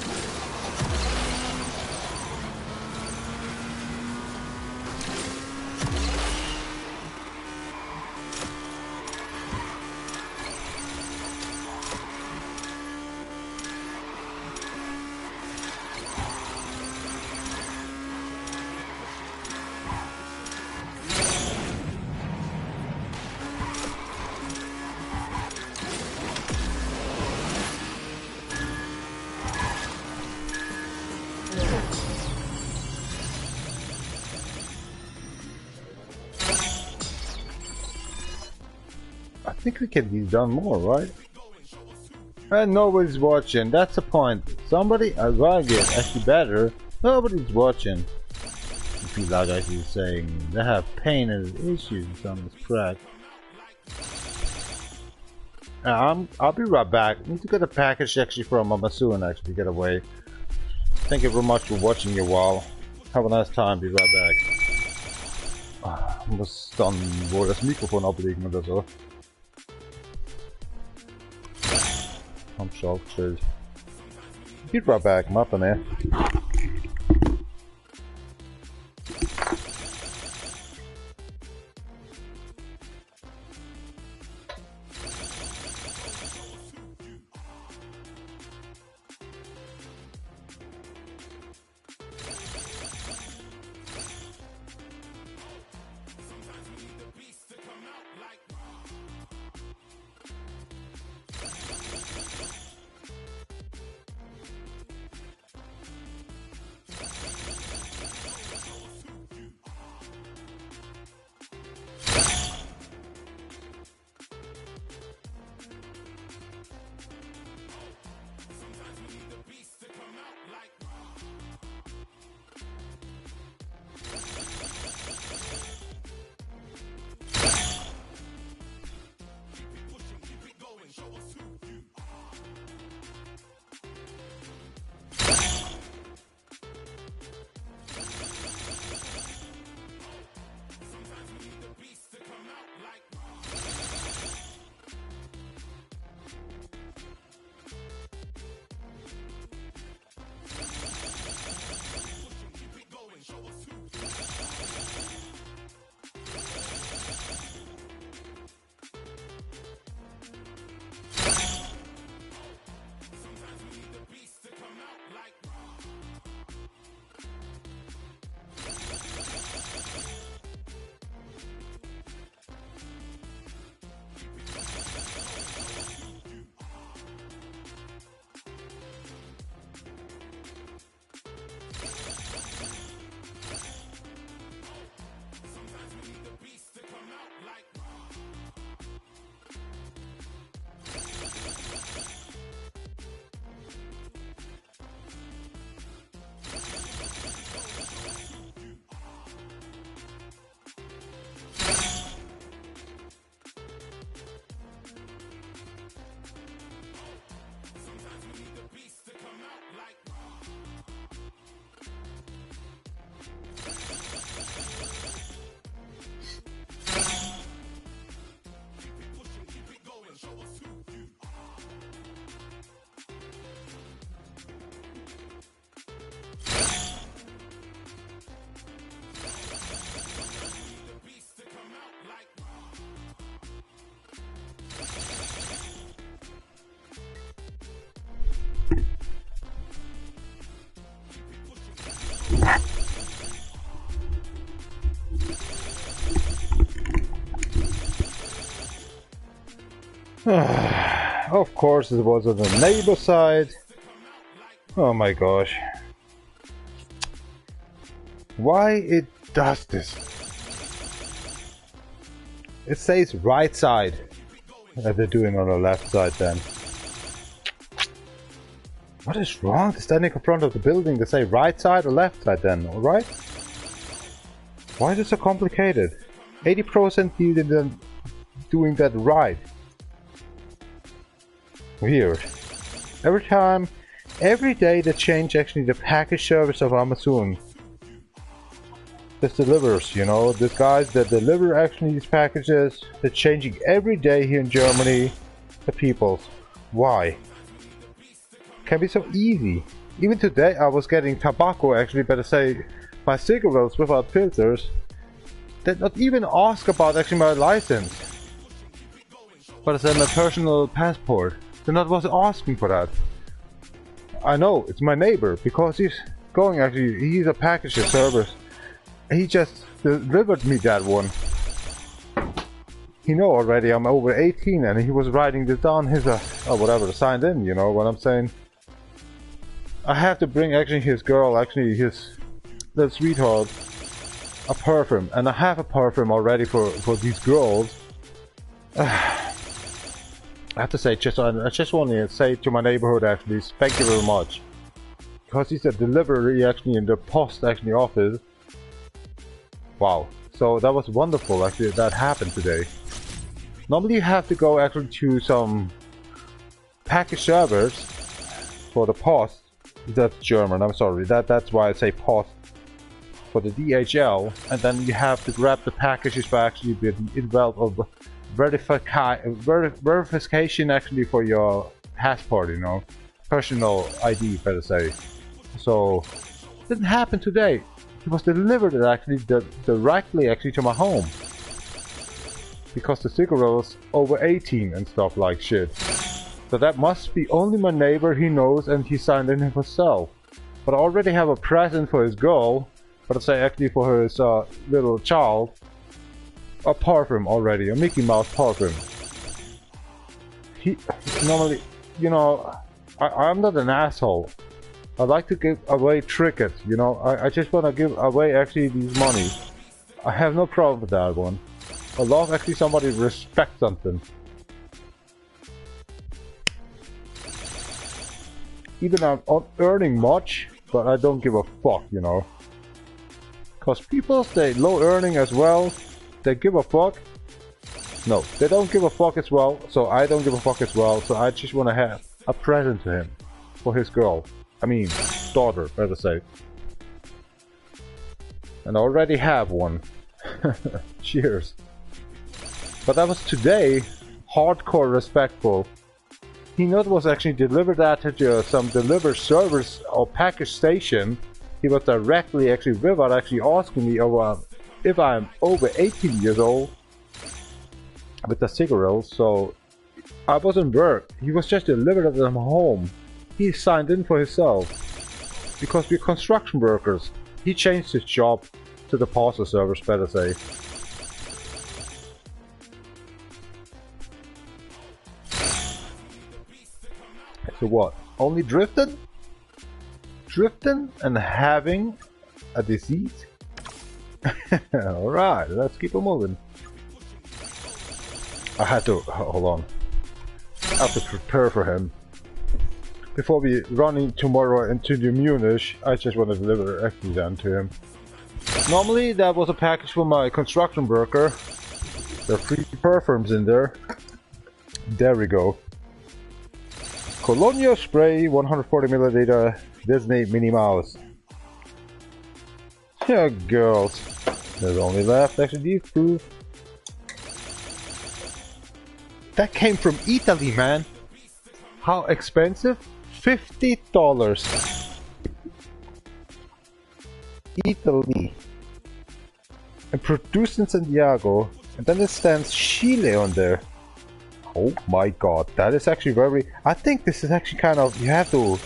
Speaker 1: I think we can be done more, right? And nobody's watching. That's the point. Somebody, I gotta get actually better. Nobody's watching. People are actually saying they have pain and issues on this track. I'll be right back. I need to get a package actually from Amasu and actually get away. Thank you very much for watching you all. Have a nice time. Be right back. Muss dann wohl das Mikrofon ablegen oder so. I'm shocked, chill. Be right back, mappa ne? Of course it was on the neighbor side. Oh my gosh. Why it does this? It says right side. That they're doing on the left side then. What is wrong? They're standing in front of the building. They say right side or left side then, alright? Why is it so complicated? 80% doing that right. Weird. Every day they change actually the package service of Amazon. This delivers, you know, these guys that deliver actually these packages, they're changing every day here in Germany. The peoples. Why? Can be so easy. Even today I was getting tobacco actually, better say my cigarettes without filters. They not even ask about actually my license. But I said my personal passport. They're not was asking for that. I know, it's my neighbor, because he's going actually, he's a package service. He just delivered me that one. He know already I'm over 18 and he was writing this down his, whatever, signed in, you know what I'm saying? I have to bring actually his girl, actually his little sweetheart, a perfume. And I have a perfume already for these girls. I have to say, I just want to say to my neighborhood actually, thank you very much. Because he's a delivery actually in the post actually office. Wow, so that was wonderful actually that happened today. Normally you have to go actually to some package servers for the post. That's German, I'm sorry, that's why I say post. For the DHL, and then you have to grab the packages for actually the involved of verification actually for your passport, you know, personal ID, better say. So it didn't happen today. It was delivered actually directly actually to my home, because the cigarette was over 18 and stuff like shit. So that must be only my neighbor, he knows, and he signed in himself. But I already have a present for his girl, but I say actually for his little child, a perfume already, a Mickey Mouse perfume. He normally, you know, I'm not an asshole. I like to give away trinkets, you know. I just want to give away actually these money. I have no problem with that one. I love actually somebody respect something. Even I'm not earning much, but I don't give a fuck, you know. Cause people stay low earning as well. They give a fuck. No, they don't give a fuck as well. So I don't give a fuck as well. So I just want to have a present to him for his girl. I mean, daughter, better say. And I already have one. Cheers. But that was today. Hardcore respectful. He not was actually delivered that to some deliver service or package station. He was directly actually without actually asking me over if I'm over 18 years old with the cigarettes. So I wasn't work. He was just delivered at my home. He signed in for himself because we're construction workers. He changed his job to the parcel service, better say. So what? Only drifting? Drifting and having a disease? Alright, let's keep it moving. I had to, hold on. I have to prepare for him. Before we running tomorrow into the Munich, I just want to deliver actually then to him. Normally that was a package for my construction worker. There are 3 perfumes in there. There we go. Colonia spray, 140 milliliter, Disney Minnie Mouse. Yeah, girls. There's only left actually these 2. That came from Italy, man. How expensive? $50. Italy. And produced in Santiago. And then it stands Chile on there. Oh my god, that is actually very... I think this is actually kind of... You have to...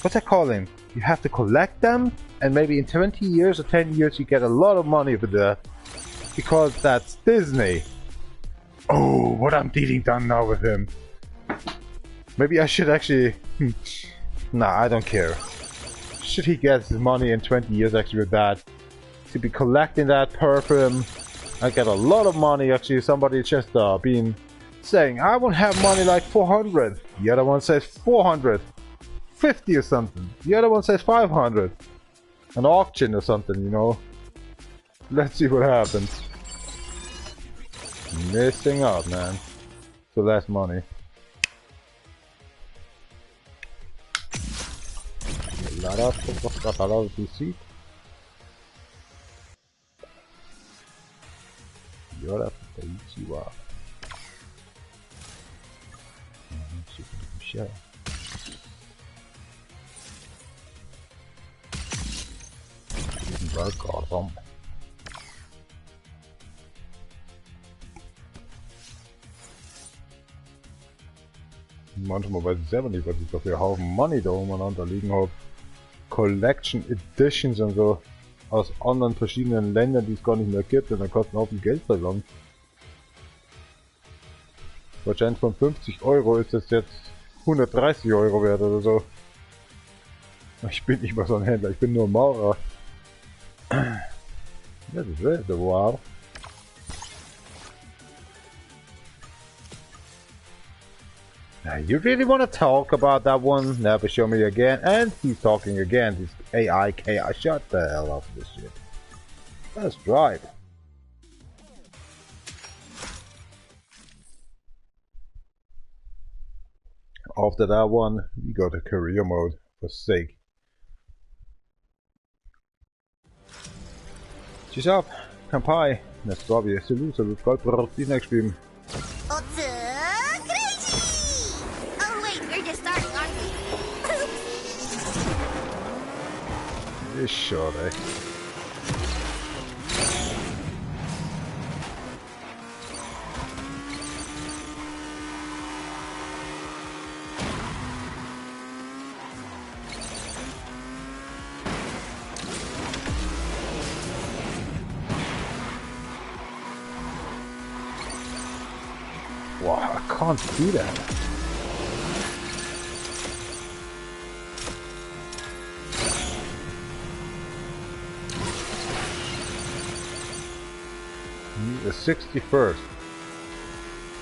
Speaker 1: What's that calling? You have to collect them, and maybe in 20 years or 10 years you get a lot of money for that. Because that's Disney. Oh, what I'm dealing done now with him. Maybe I should actually... Nah, I don't care. Should he get his money in 20 years actually with that? To be collecting that perfume. I get a lot of money actually. Somebody just been saying, I won't have money like 400. The other one says 450 or something. The other one says 500. An auction or something, you know. Let's see what happens. Missing out, man. So less money. PC. Yora Ichiwa. Welcome. Manchmal weiß ich selber nicht, was ich da für einen Haufen Money da umeinander liegen habe. Collection Editions und so aus anderen verschiedenen Ländern, die es gar nicht mehr gibt, und dann kostet ein Haufen Geld verlangt. Wahrscheinlich von 50 Euro ist das jetzt 130 Euro wert oder so. Ich bin nicht mal so ein Händler, ich bin nur Maurer. Das ist DjVolgin. Now, you really want to talk about that one? Never show me again. And he's talking again. This AI. Shut the hell up with this shit. Let's drive. After that one, we go to career mode, for sake. She's up. Kampai. Let's go. Salute. Gold. The next stream. This shot, eh? Wow, I can't see that. The 61st.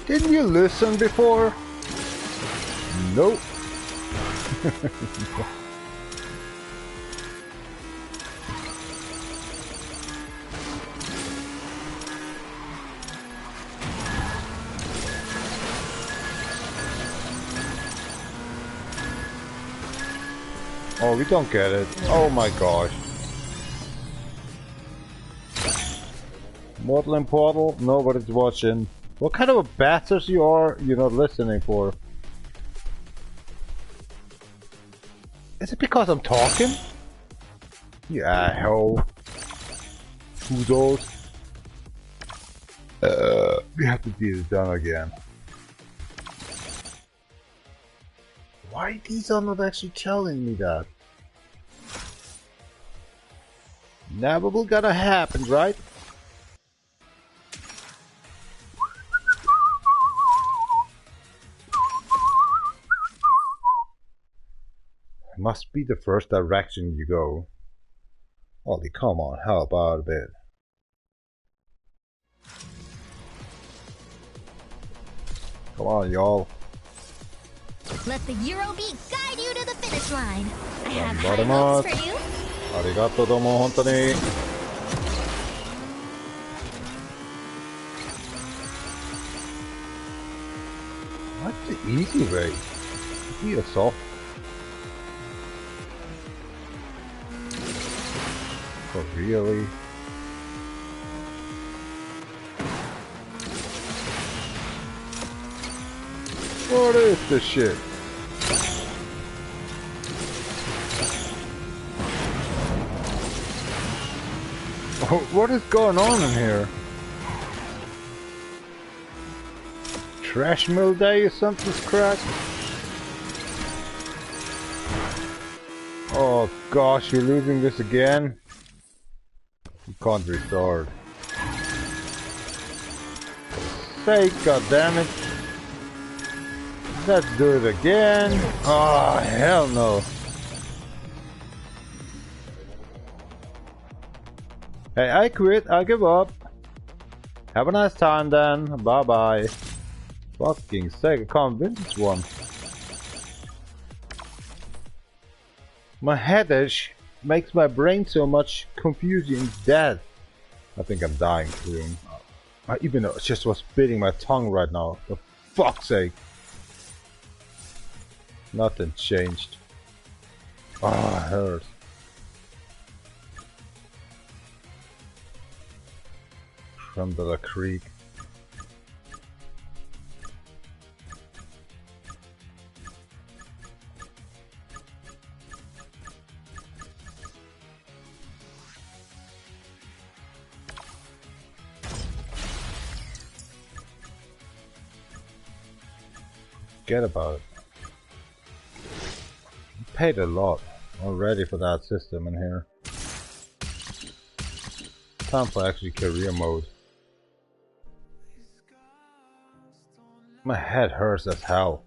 Speaker 1: Didn't you listen before? Nope. Oh, we don't get it. Oh my gosh. Mortal and Portal, nobody's watching. What kind of a bastard you are, you're not listening for? Is it because I'm talking? Yeah, hell. Who knows? We have to do this done again. Why these are not actually telling me that? Never will gonna happen, right? Must be the first direction you go. Ollie, come on, how about a bit? Come on, y'all.
Speaker 3: Let the Eurobeat guide you to the finish line. I have high
Speaker 1: Bottom
Speaker 3: hopes for you.
Speaker 1: Arigato domo, hontoni. What's the easy way? Be a soft. Oh, really? What is this shit? Oh, what is going on in here? Trash mill day or something's cracked? Oh gosh, you're losing this again? You can't restart. For sake, goddammit. Let's do it again. Oh, hell no. Hey, I quit. I give up. Have a nice time then. Bye bye. Fucking sake, I can't win this one. My headache makes my brain so much confusing and dead. I think I'm dying soon. I even just was spitting my tongue right now. For fuck's sake. Nothing changed. Ah, it hurts. From the creek. Forget about it. Paid a lot already for that system in here. Time for actually career mode. My head hurts as hell.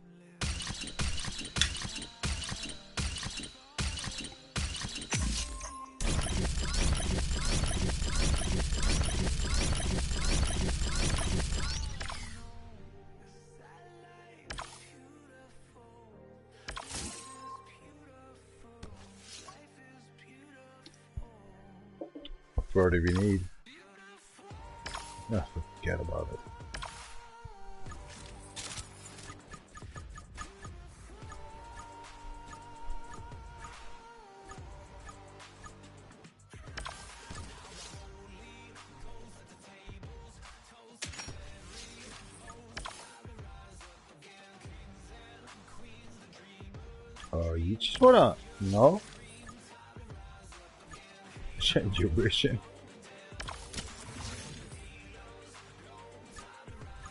Speaker 1: What further we need? Yeah, forget about it. You just wanna, no? Change your vision.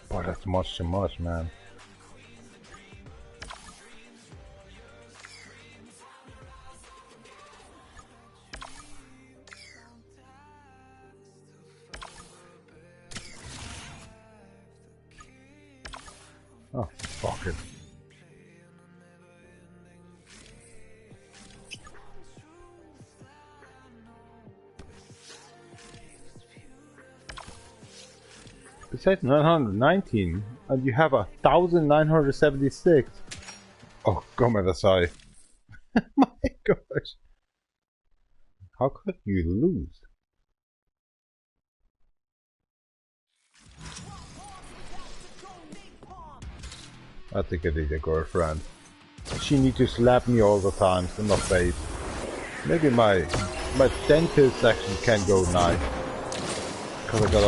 Speaker 1: Boy, that's much too much, man. Oh, fuck it. It says 919 and you have 1976. Oh, come at aside. My gosh. How could you lose? I think I need a girlfriend. She needs to slap me all the time in my face. Maybe my dentist actually can go nice. Cause I got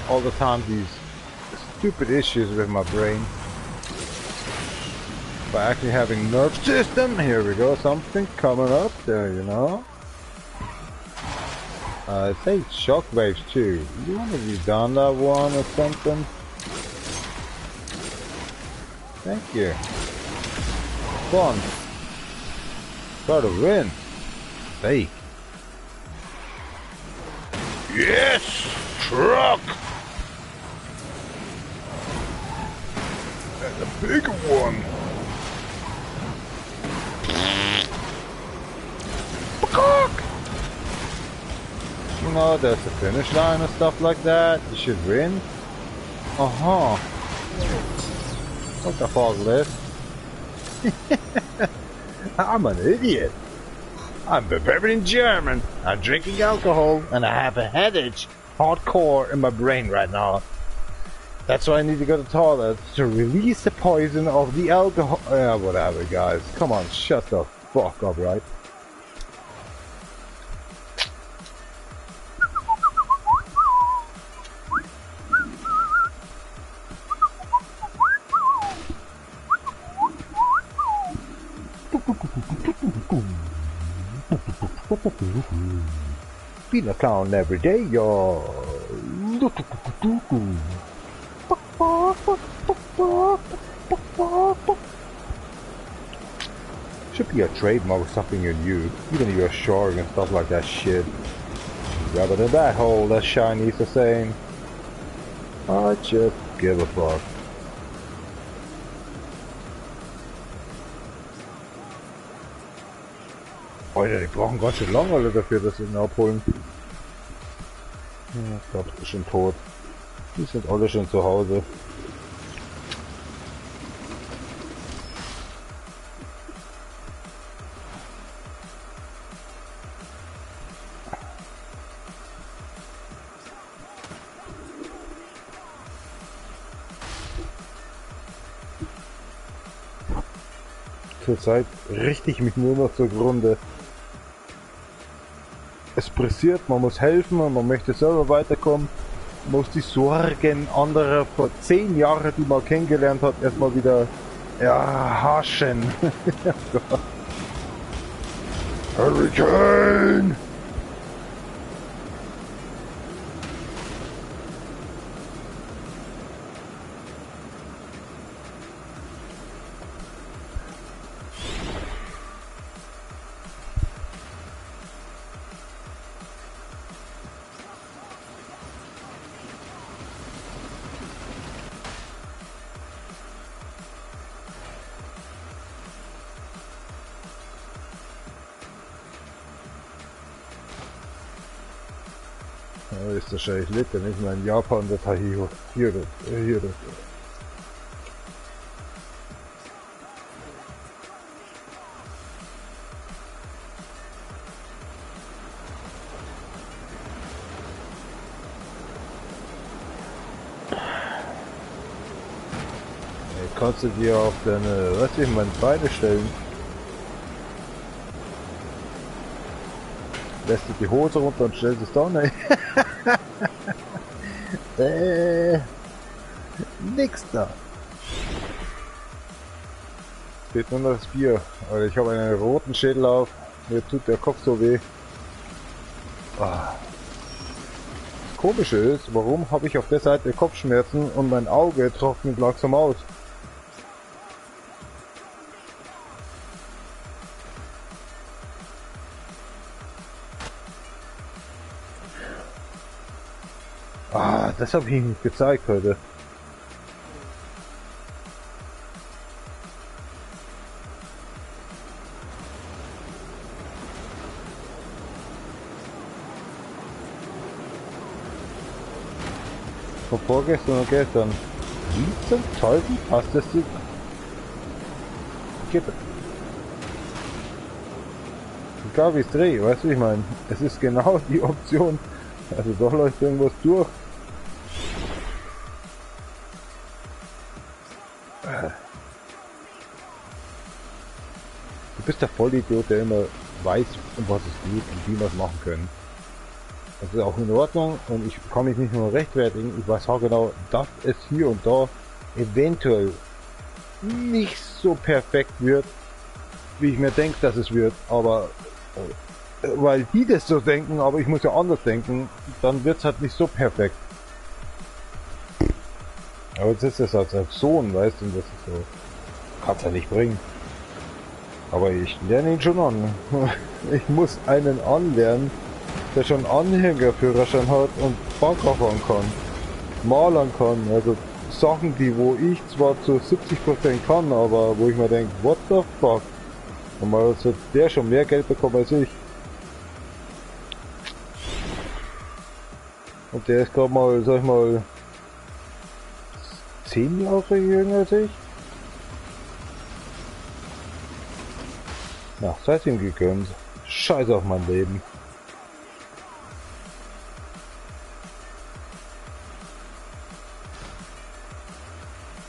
Speaker 1: all the time these stupid issues with my brain. By actually having nerve system, here we go, something coming up there, you know. It says shockwaves too. You want to be done that one or something? Thank you. Fun. Got a win. Hey. Yes! Truck! And a bigger one. You know, there's a finish line and stuff like that. You should win. Uh-huh. What the fuck, Liz? I'm an idiot. I'm barbarian German. I'm drinking alcohol and I have a headache hardcore in my brain right now. That's why I need to go to the toilet to release the poison of the alcohol. Whatever, guys. Come on, shut the fuck up, right? Been a clown every day, y'all. Should be a trademark or something you knew, even if you're short and stuff like that shit. Rather than that hole that Chinese are saying. I just give a fuck. Alter, die brauchen ganz schön lange alle dafür, dass sie ihn abholen. Ja, ich glaube, ist schon tot. Die sind alle schon zu Hause. Zurzeit richte ich mich nur noch zugrunde. Es pressiert, man muss helfen und man möchte selber weiterkommen. Man muss die Sorgen anderer vor 10 Jahren, die man kennengelernt hat, erstmal wieder haschen. Hurricane! Ja, ist wahrscheinlich lit, wenn ich mal in Japan der Tahio. Hier. Kannst du dir auf deine, was ich meine, Beine stellen. Lässt du die Hose runter und stellst es da rein. Nix da. Fehlt nur noch das Bier. Also ich habe einen roten Schädel auf. Mir tut der Kopf so weh. Ah. Das Komische ist, warum habe ich auf der Seite Kopfschmerzen und mein Auge trocknet langsam aus. Ah, das habe ich Ihnen nicht gezeigt heute. Von vorgestern und gestern. Wie zum Teufel passt das die Kippe? Egal wie ich drehe, weißt du, wie ich meine? Es ist genau die Option. Also da läuft irgendwas durch. Du bist der Vollidiot, der immer weiß, um was es geht und wie wir es machen können. Das ist auch in Ordnung und ich kann mich nicht nur rechtfertigen, ich weiß auch genau, dass es hier und da eventuell nicht so perfekt wird, wie ich mir denke, dass es wird, aber weil die das so denken, aber ich muss ja anders denken, dann wird es halt nicht so perfekt. Aber jetzt ist es als Sohn, weißt du, und das ist so, kann's ja nicht bringen. Aber ich lerne ihn schon an. Ich muss einen anlernen, der schon Anhängerführerschein hat und Bagger fahren kann, malern kann, also Sachen, die wo ich zwar zu 70% kann, aber wo ich mir denke, what the fuck? Und mal hat der schon mehr Geld bekommen als ich. Und der ist gerade mal, sag ich mal, 10 Jahre jünger als ich. Na, seid ihm gegönnt. Scheiß auf mein Leben.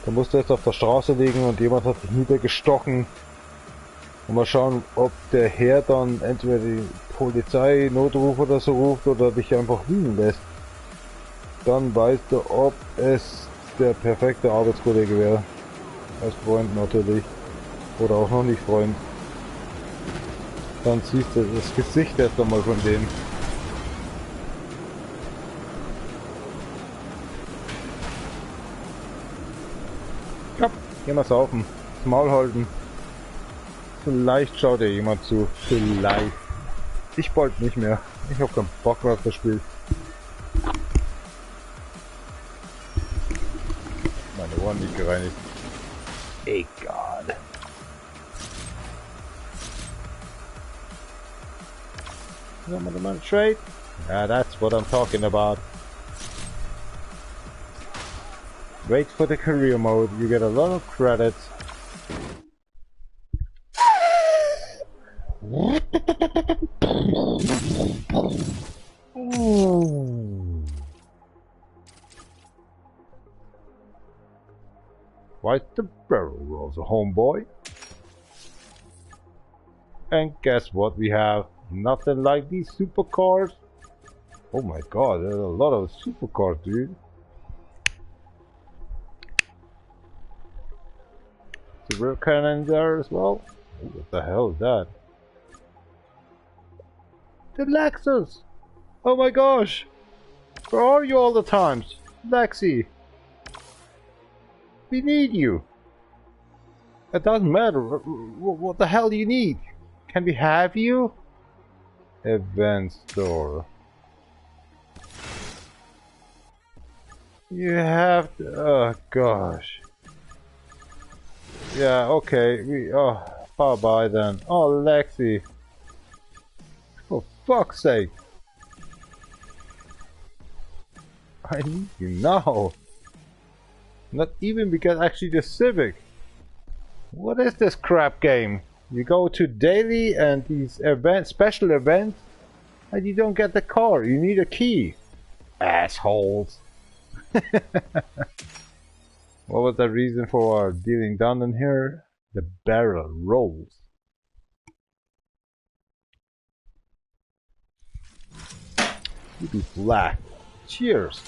Speaker 1: Da musst du jetzt auf der Straße liegen und jemand hat dich niedergestochen. Und mal schauen, ob der Herr dann entweder die Polizei, Notruf oder so ruft oder dich einfach liegen lässt. Dann weißt du, ob es der perfekte Arbeitskollege wäre. Als Freund natürlich. Oder auch noch nicht Freund. Dann siehst du das Gesicht erst einmal von dem. Ja, geh mal saufen. Das Maul halten. Vielleicht schaut dir jemand zu. Vielleicht. Ich bald nicht mehr. Ich hab keinen Bock mehr auf das Spiel. Meine Ohren nicht gereinigt. Egal. Some of them trade. Yeah, that's what I'm talking about. Wait for the career mode. You get a lot of credits. Ooh. Quite the barrel rolls, a homeboy. And guess what we have? Nothing like these supercars. Oh my god, there's a lot of supercars, dude. Super cannon there as well. What the hell is that? The Lexus! Oh my gosh! Where are you all the times? Lexi! We need you! It doesn't matter. What the hell do you need? Can we have you? Event store. You have to. Oh gosh. Yeah, okay. Bye bye then. Oh, Lexi. For fuck's sake. I need you now. Not even because actually the Civic. What is this crap game? You go to daily and these events, special events, and you don't get the car. You need a key. Assholes. What was the reason for our dealing done in here? The barrel rolls. You be black. Cheers.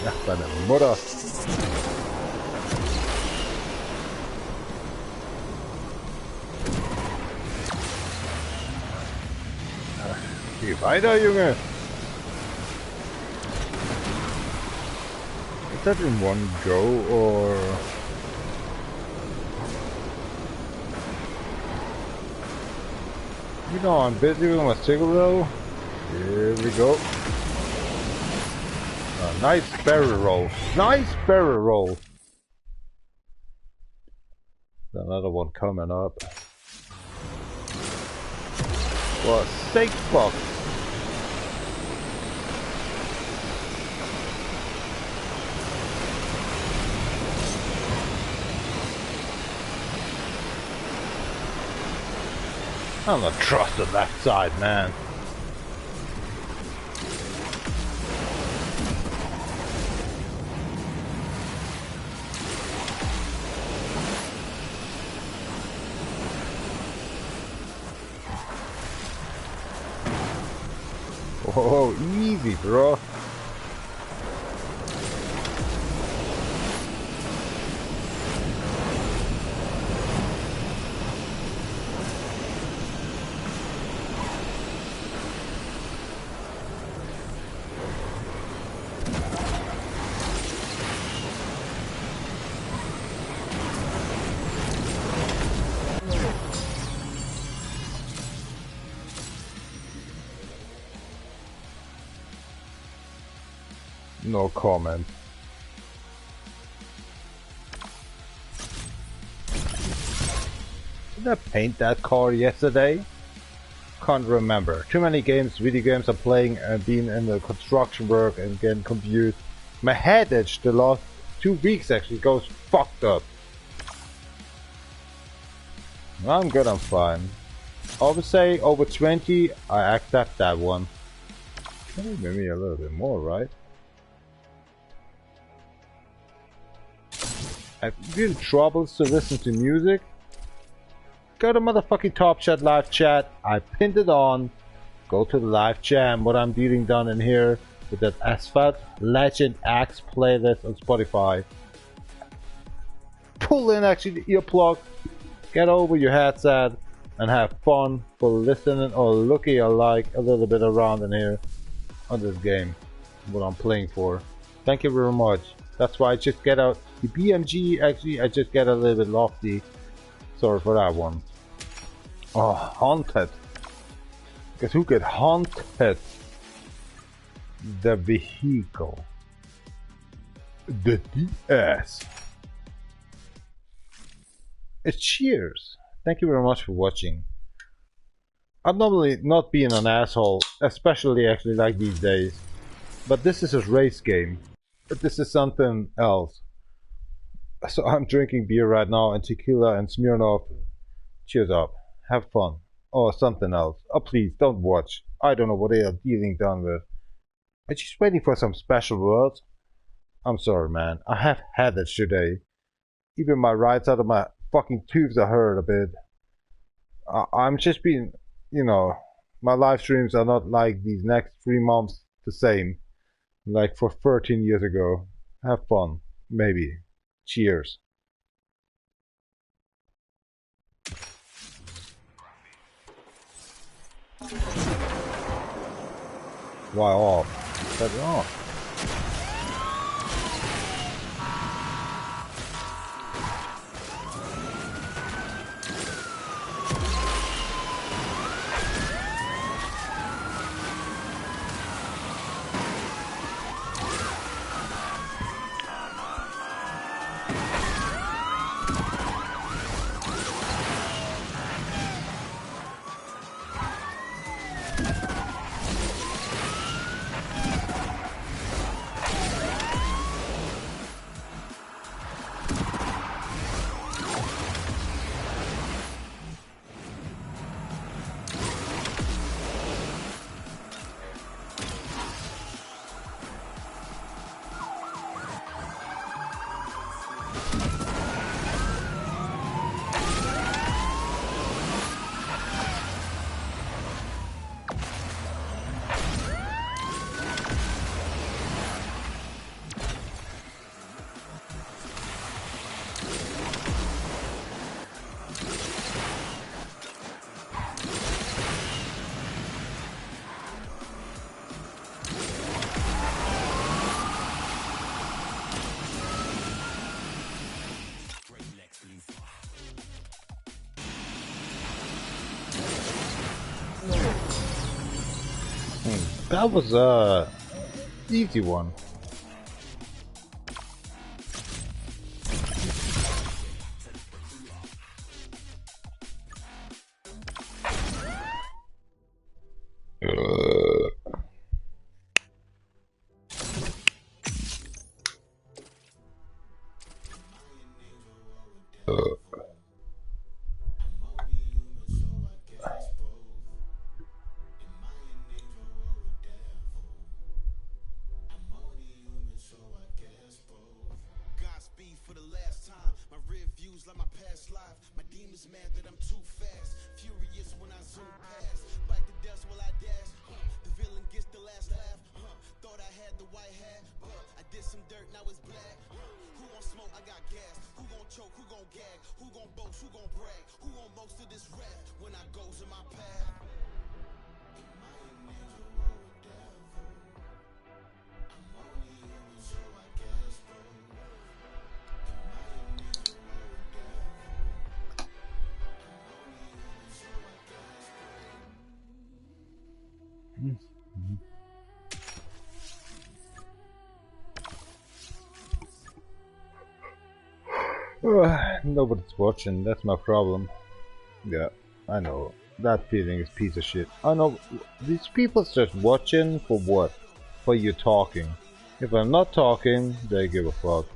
Speaker 1: Ja, deine Mutter. Geh weiter, Junge. Is that in one go or? You know I'm busy with my cigarette. Here we go. Nice barrel roll. Nice barrel roll. Another one coming up. For sake fuck. I don't trust the left side, man. Oh, easy, bro. No comment. Did I paint that car yesterday? Can't remember. Too many games, video games I'm playing and being in the construction work and getting confused. My head itch the last 2 weeks actually goes fucked up. I'm good, I'm fine. I would say over 20, I accept that one. Maybe a little bit more, right? If you're in troubles to listen to music, go to motherfucking Top Chat live chat. I pinned it on. Go to the live jam. What I'm dealing done in here with that Asphalt Legend Axe playlist on Spotify. Pull in actually the earplug. Get over your headset and have fun for listening or looking alike a little bit around in here on this game. What I'm playing for. Thank you very much. That's why I just get out the BMG. Actually, I just get a little bit lofty. Sorry for that one. Oh, haunted. Guess who get haunted? The vehicle. The DS. Cheers. Thank you very much for watching. I'm normally not being an asshole, especially actually like these days. But this is a race game. But this is something else. So I'm drinking beer right now and tequila and Smirnoff. Cheers up. Have fun. Or something else. Oh please, don't watch. I don't know what they are dealing down with. I'm just waiting for some special words. I'm sorry man, I have had it today. Even my right side of my fucking tooth are hurt a bit. I'm just being, you know, my live streams are not like these next 3 months the same. Like for 13 years ago. Have fun. Maybe. Cheers. Why off? Set it off. That was a easy one. Nobody's watching, that's my problem. Yeah, I know. That feeling is piece of shit. I know, these people just watching for what? For you talking. If I'm not talking, they give a fuck.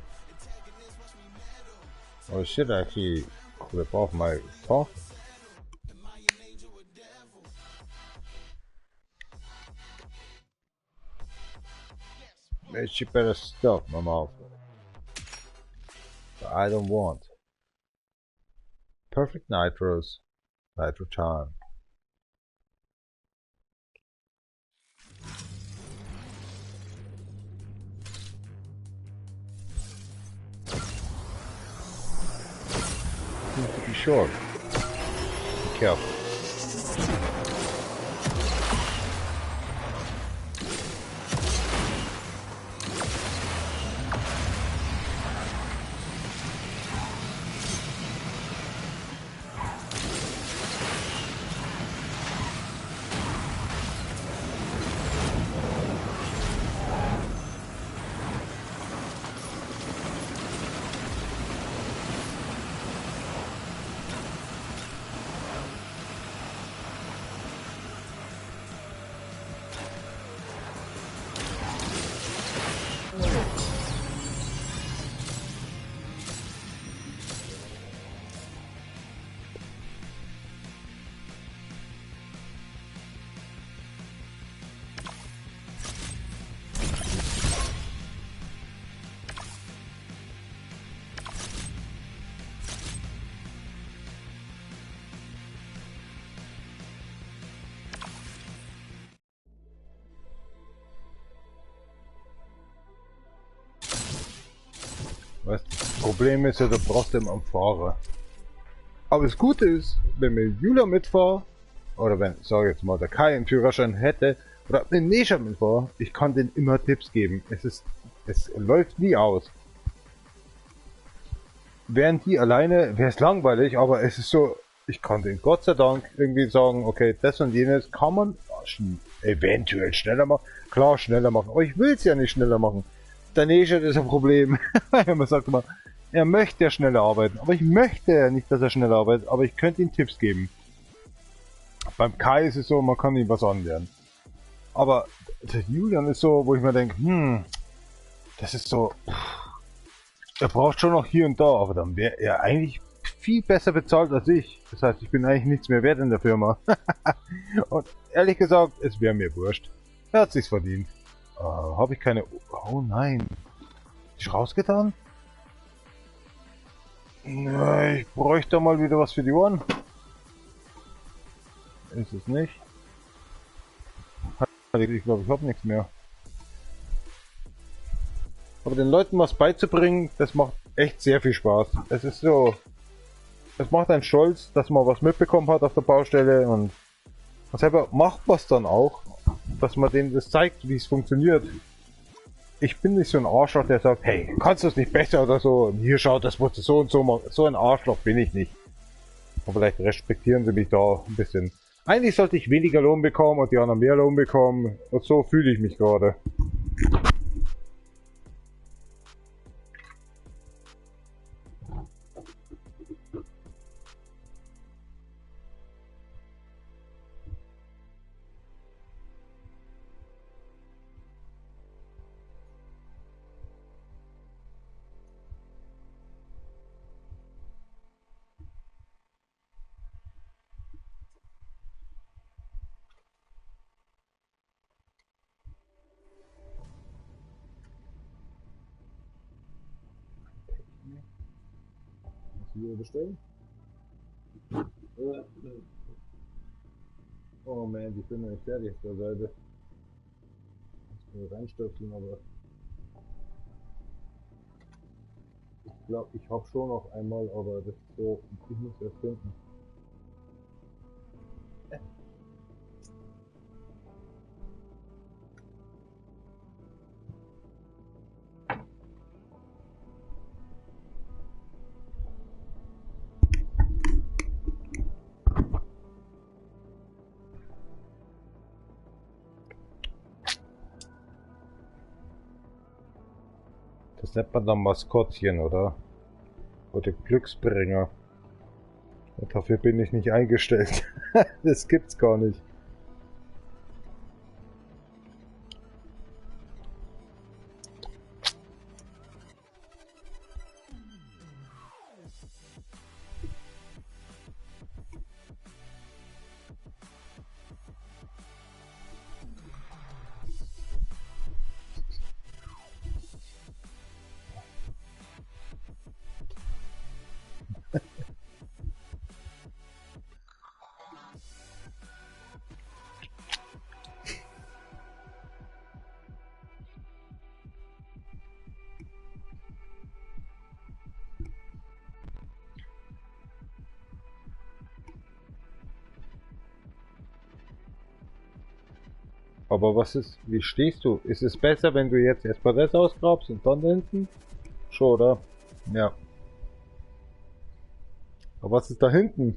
Speaker 1: Or should I actually clip off my talk? Maybe she better stop my mouth. But I don't want. Perfect nitros. Nitro time. Seems to be short. Be careful. Weißt, das Problem ist ja, du brauchst immer einen Fahrer. Aber das Gute ist, wenn mir Julia mitfahrt, oder wenn, sag jetzt mal, der Kai einen Führerschein hätte, oder wenn Nesha mitfahrt, ich kann denen immer Tipps geben. Es läuft nie aus. Wären die alleine, wäre es langweilig, aber es ist so, ich kann denen Gott sei Dank irgendwie sagen, okay, das und jenes kann man eventuell schneller machen. Klar, schneller machen, aber ich will es ja nicht schneller machen. Der Nesha ist ein Problem. Man sagt immer, er möchte ja schneller arbeiten, aber ich möchte ja nicht, dass er schneller arbeitet, aber ich könnte ihm Tipps geben. Beim Kai ist es so, man kann ihm was anlernen. Aber der Julian ist so, wo ich mir denke, das ist so, er braucht schon noch hier und da, aber dann wäre er eigentlich viel besser bezahlt als ich. Das heißt, ich bin eigentlich nichts mehr wert in der Firma. Und ehrlich gesagt, es wäre mir wurscht. Er hat sich's verdient. Habe ich keine... Oh nein. Ist rausgetan? Na, ich bräuchte mal wieder was für die Ohren. Ist es nicht. Ich glaube, ich habe nichts mehr. Aber den Leuten was beizubringen, das macht echt sehr viel Spaß. Es ist so... Es macht einen stolz, dass man was mitbekommen hat auf der Baustelle und selber macht man es dann auch, dass man denen das zeigt, wie es funktioniert. Ich bin nicht so ein Arschloch, der sagt, hey, kannst du es nicht besser oder so, hier schaut, das musst du so und so machen. So ein Arschloch bin ich nicht. Und vielleicht respektieren sie mich da ein bisschen. Eigentlich sollte ich weniger Lohn bekommen und die anderen mehr Lohn bekommen und so fühle ich mich gerade. Hier bestellen? Oh man, ich bin noch nicht fertig auf der Seite. Ich kann reinstöpseln, aber ich glaube, ich habe schon noch einmal, aber das ist so, ich muss das finden. Das nennt man dann Maskottchen, oder? Oder Glücksbringer. Und dafür bin ich nicht eingestellt. Das gibt's gar nicht. Aber was ist, wie stehst du? Ist es besser, wenn du jetzt erstmal das ausgrabst und dann hinten? Schon, oder? Ja. Aber was ist da hinten?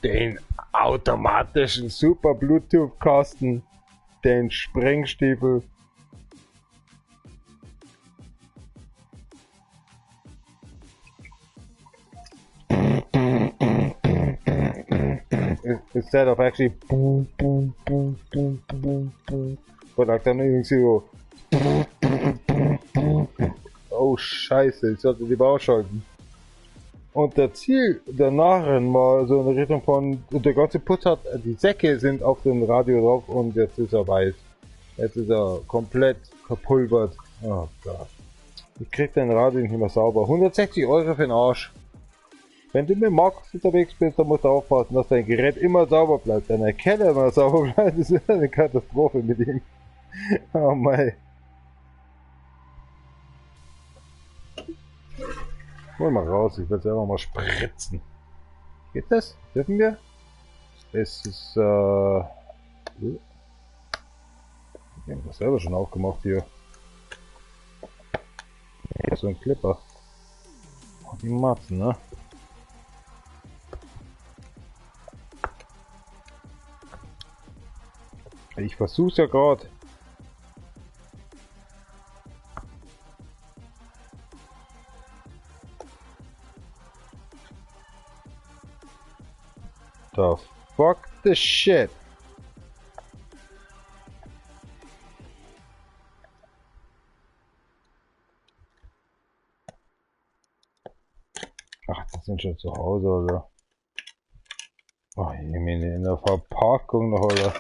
Speaker 1: Den automatischen Super Bluetooth-Kasten, den Sprengstiefel. Instead of actually boom, boom, boom, boom, boom, boom. But like dann irgendwie so. Oh Scheiße, ich sollte lieber ausschalten. Und der Ziel der Narren war so in der Richtung von, der ganze Putz hat, die Säcke sind auf dem Radio drauf und jetzt ist er weiß. Jetzt ist er komplett verpulvert. Oh Gott. Ich krieg dein Radio nicht mehr sauber. 160 € für den Arsch. Wenn du mit Markus unterwegs bist, dann musst du aufpassen, dass dein Gerät immer sauber bleibt. Deine Kelle immer sauber bleibt, das ist eine Katastrophe mit ihm. Oh mei. Hol mal raus, ich will selber mal spritzen. Geht das? Dürfen wir? Es ist, ich hab das selber schon aufgemacht hier. So ein Clipper. Oh, die Matzen, ne? Ich versuch's ja gerade. The fuck the shit. Ach, das sind schon zu Hause, oder? Oh, ich meine, in der Verpackung noch, oder?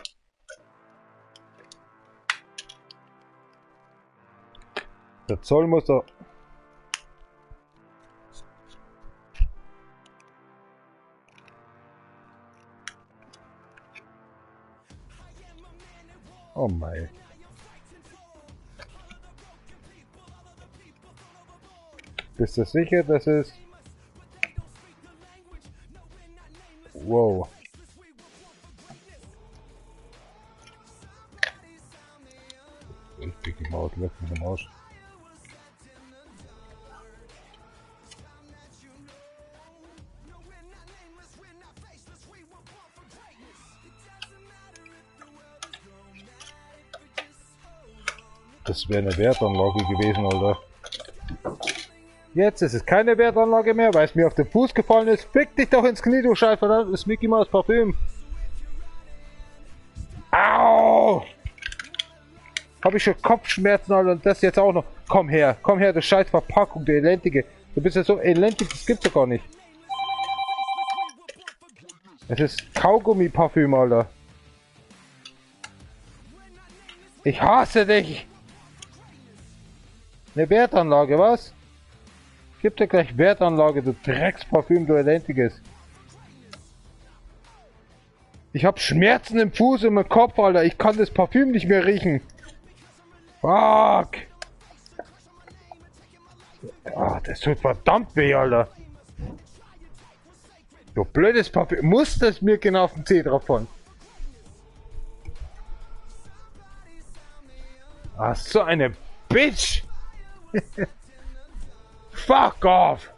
Speaker 1: Der Zoll muss doch... Oh mein. Bist du sicher, dass es... Wow. Ich pick ihn aus, leck mich im Arsch. Das wäre eine Wertanlage gewesen, Alter. Jetzt ist es keine Wertanlage mehr, weil es mir auf den Fuß gefallen ist. Fick dich doch ins Knie, du Scheiß, verdammt, das ist Mickey Mouse Parfüm. Au! Hab ich schon Kopfschmerzen, Alter, und das jetzt auch noch. Komm her, du scheiß Verpackung, du Elentige. Du bist ja so elendig, das gibt's doch gar nicht. Es ist Kaugummi-Parfüm, Alter. Ich hasse dich! Eine Wertanlage, was? Gib dir gleich Wertanlage, du Drecksparfüm, du Elendiges. Ich hab Schmerzen im Fuß und im Kopf, Alter. Ich kann das Parfüm nicht mehr riechen. Fuck! Ah, das tut verdammt weh, Alter. Du blödes Parfüm. Muss das mir genau auf den Zeh drauf von? Ach, so eine Bitch! Fuck off!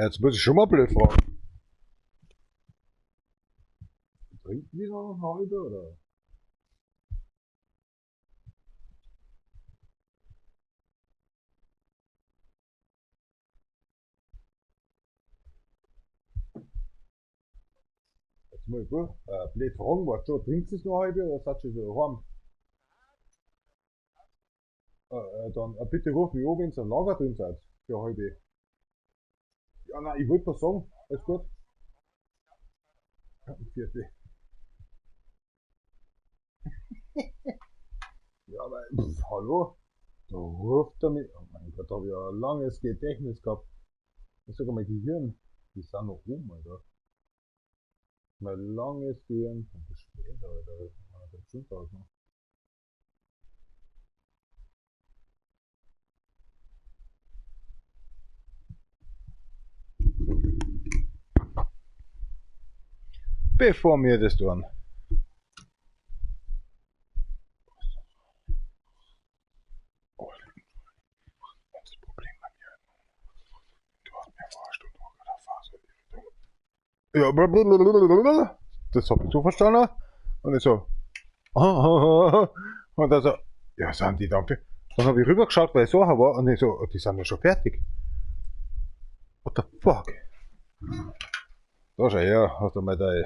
Speaker 1: Jetzt muss ich schon mal blöd fragen. Trinken die noch eine halbe, oder? Jetzt mal gut. Blöd fragen, was so, trinkst du es noch eine halbe, oder sagst du so, warm? Dann bitte ruf mich an, wenn ihr ein Lager drin seid, für eine halbe. Ja, nein, ich wollte was sagen, alles gut. Vierte. aber hallo? Da ruft er mich. Oh mein Gott, da habe ich ja ein langes Gedächtnis gehabt. Ich sage mein Gehirn, die sind noch rum, Alter. Mein langes Gehirn. Und bis später, Alter. Das stimmt auch noch. Bevor wir das tun. Oh, das Problem bei mir. Du hast mir vor einer Stunde noch gesagt, ja, das hab ich so verstanden. Und ich so, und er so, ja, sind die dann fertig? Dann habe ich rübergeschaut, weil ich so war, und ich so, die sind ja schon fertig. What the fuck? Da schau her, hast du mal dein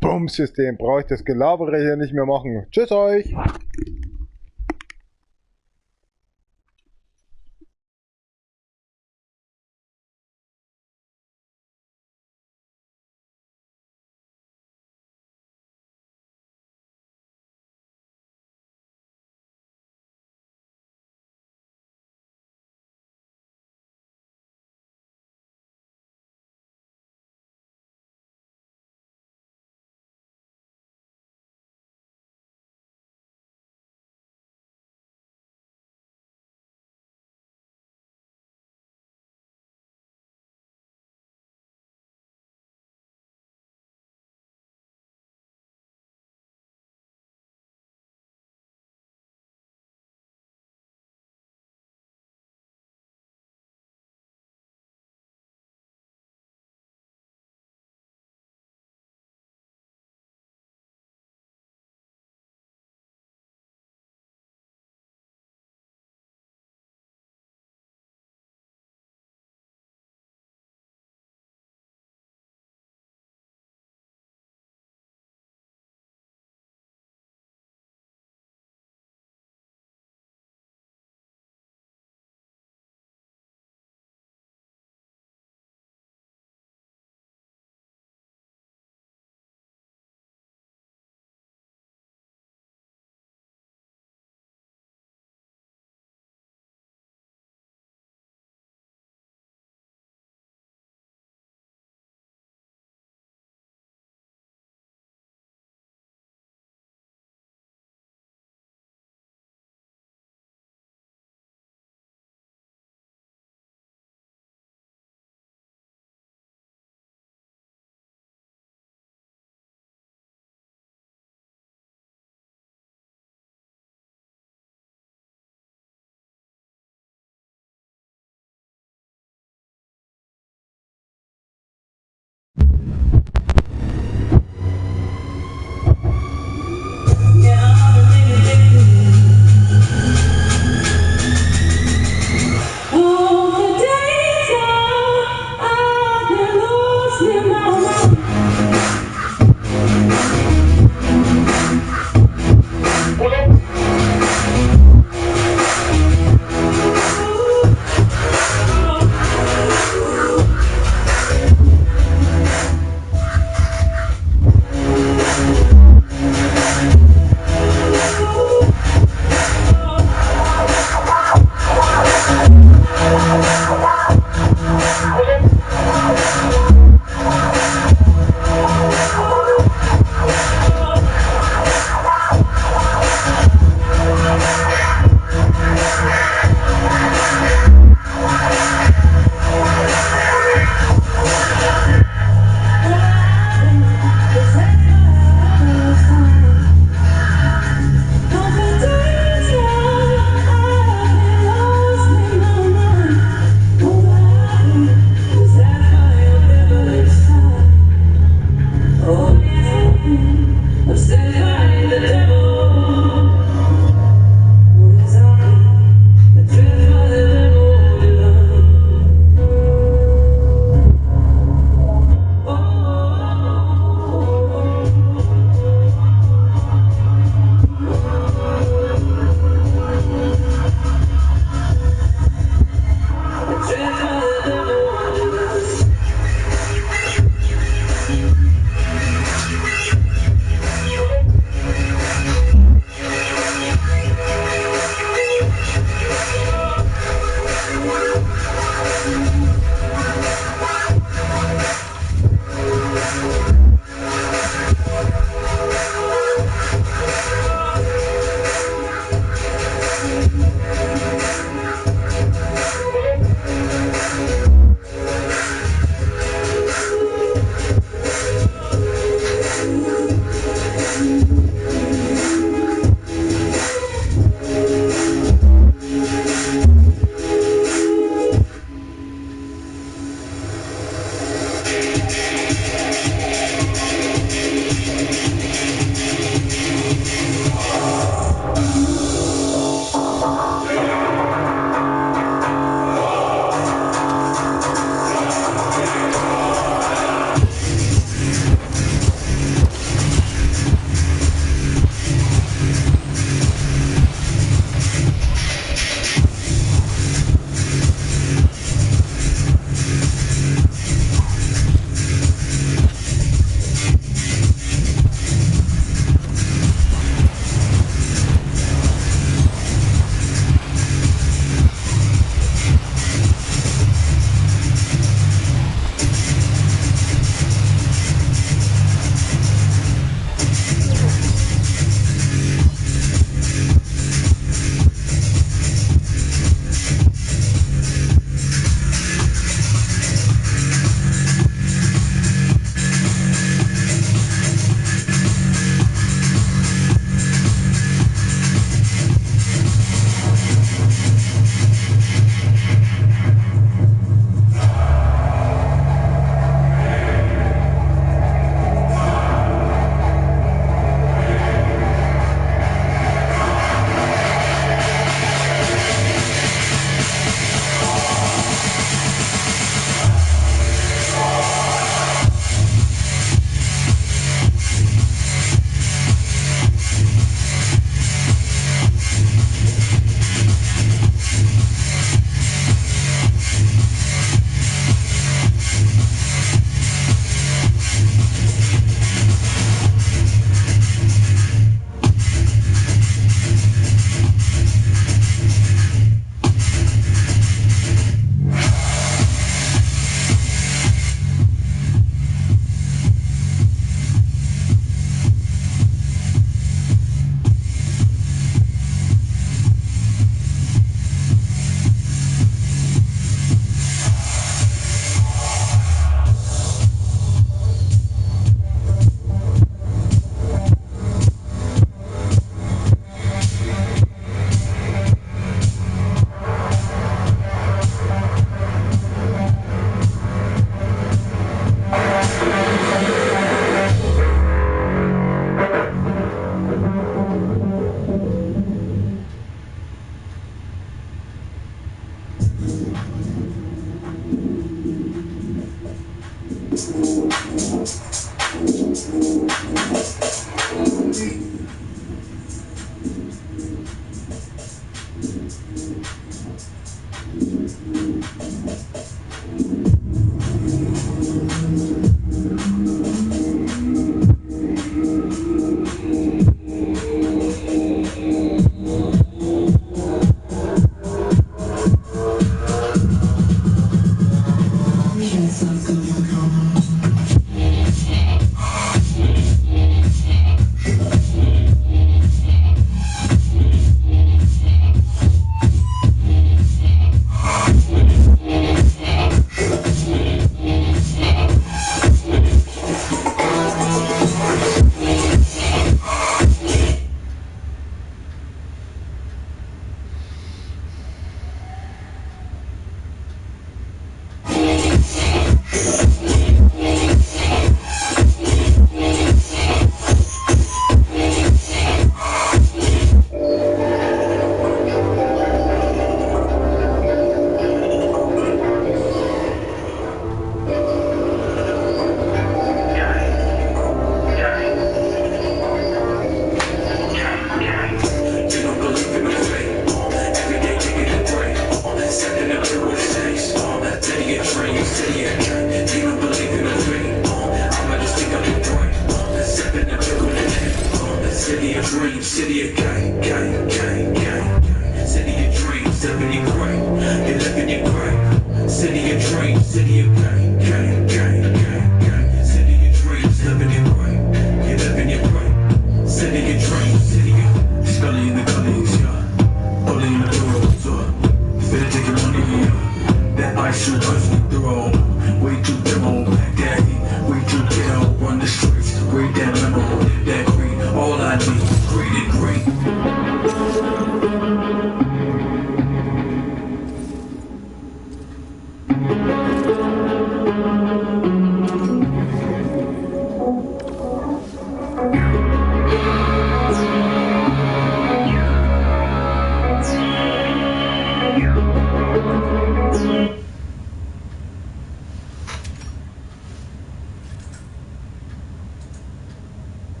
Speaker 1: Bumm-System, brauche ich das Gelabere hier nicht mehr machen. Tschüss euch!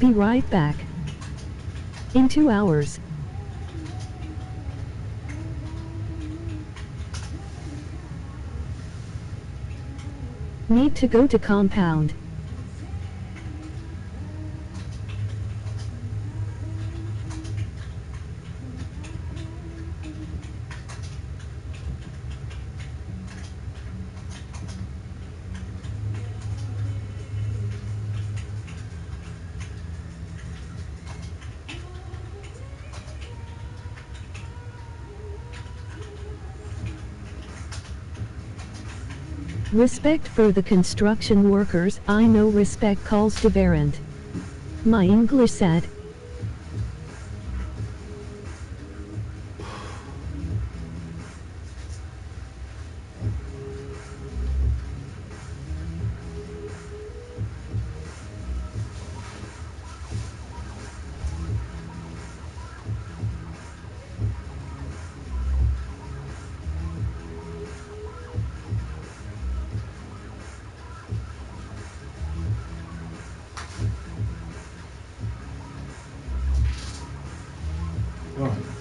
Speaker 2: be right back. In 2 hours. Need to go to compound. Respect for the construction workers. I know respect calls different. My English said.
Speaker 1: Oh.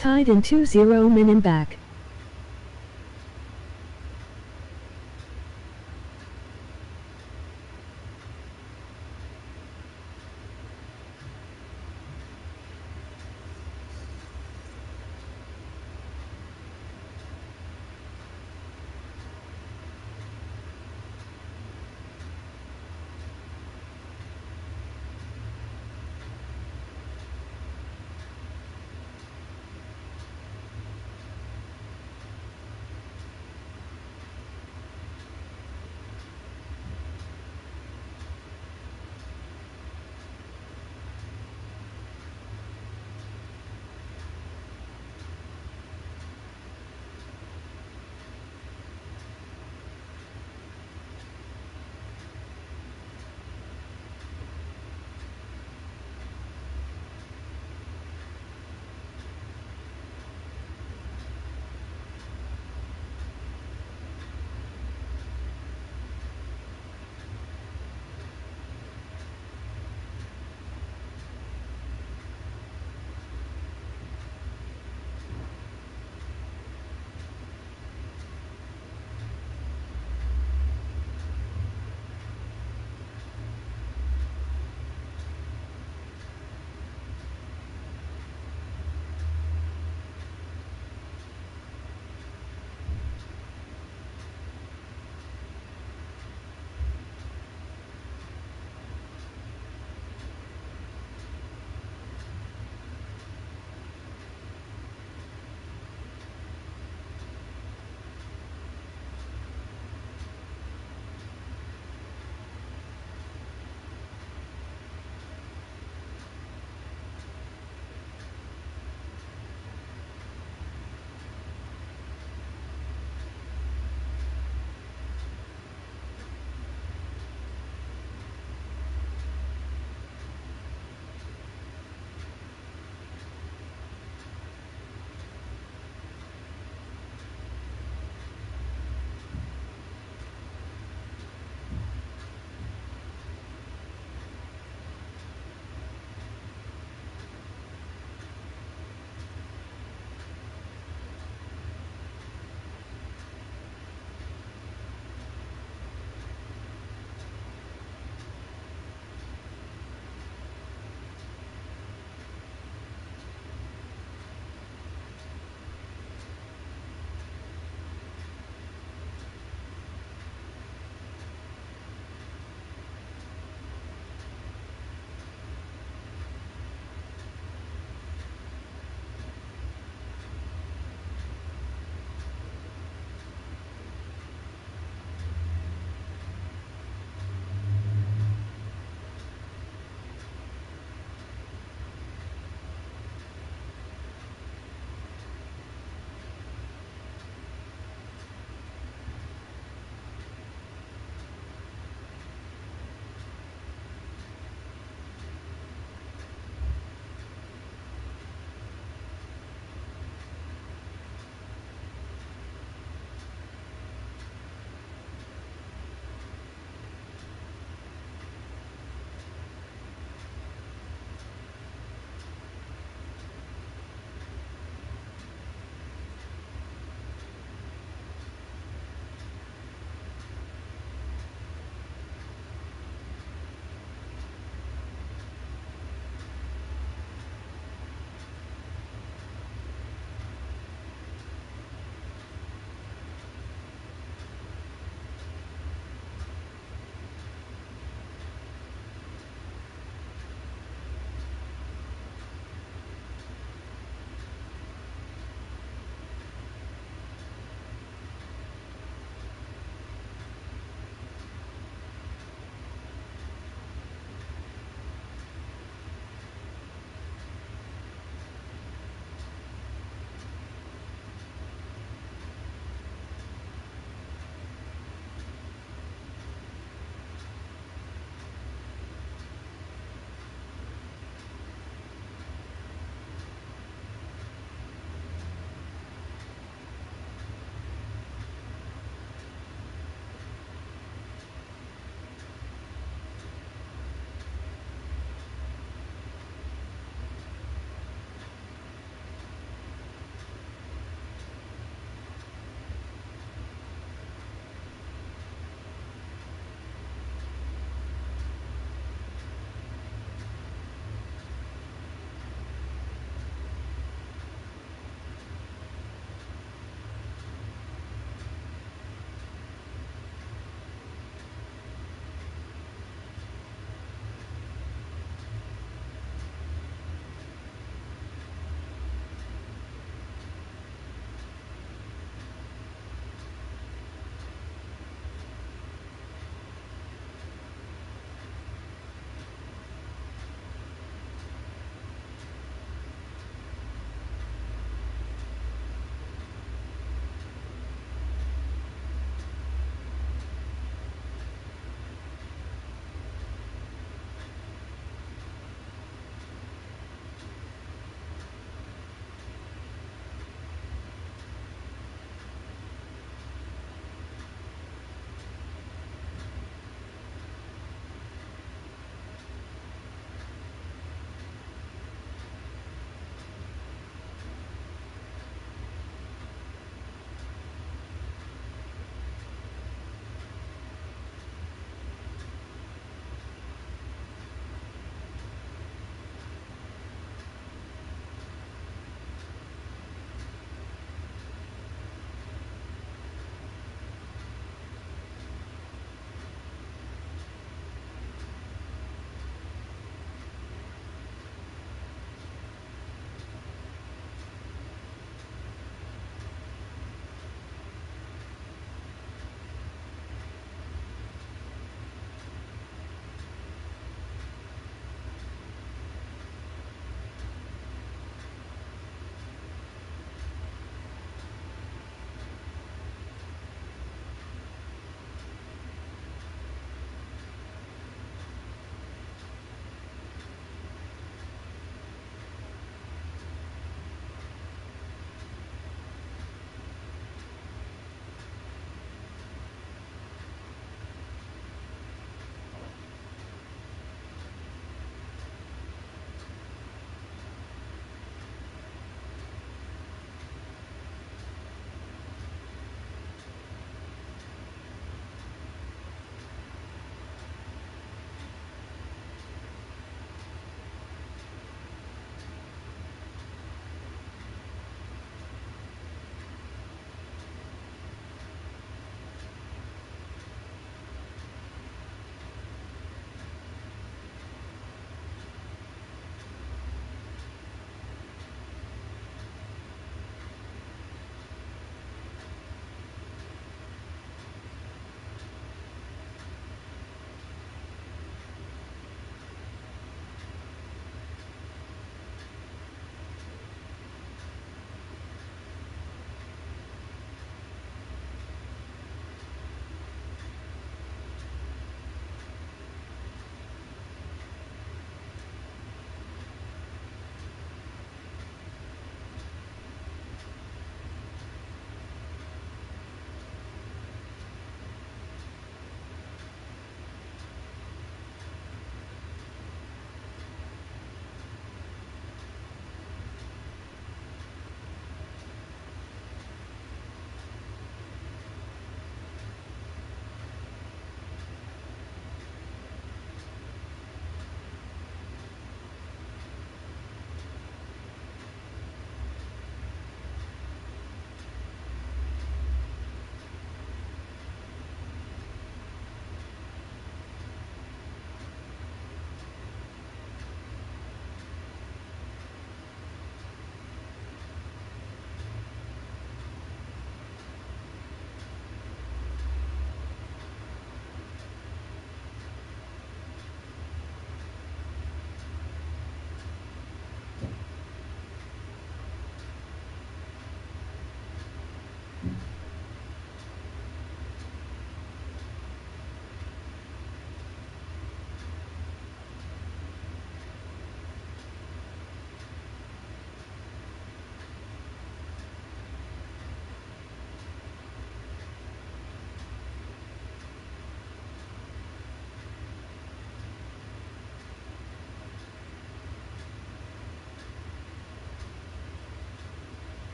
Speaker 2: Tied in 2-0 min and back.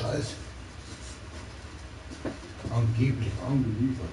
Speaker 4: Scheiße. Angeblich angeliefert.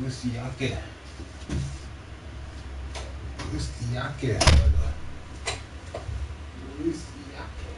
Speaker 4: Wo ist die Jacke? Wo ist die Jacke, Alter? Wo ist die Jacke?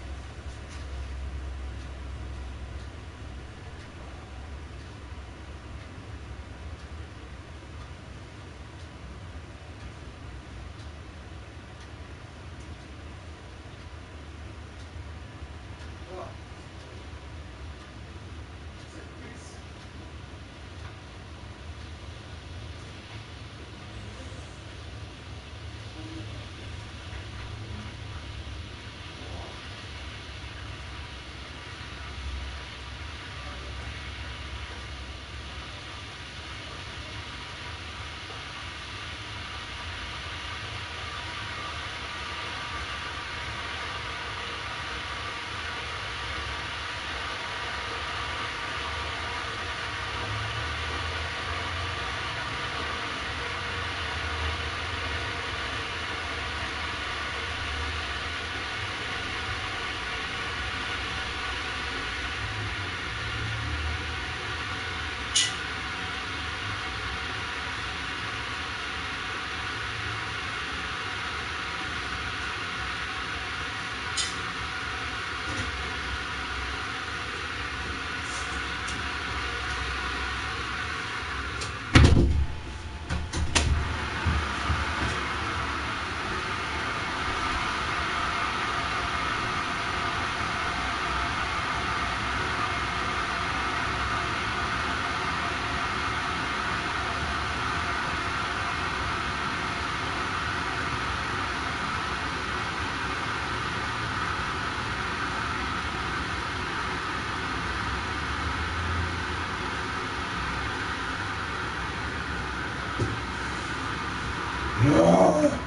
Speaker 4: Ja.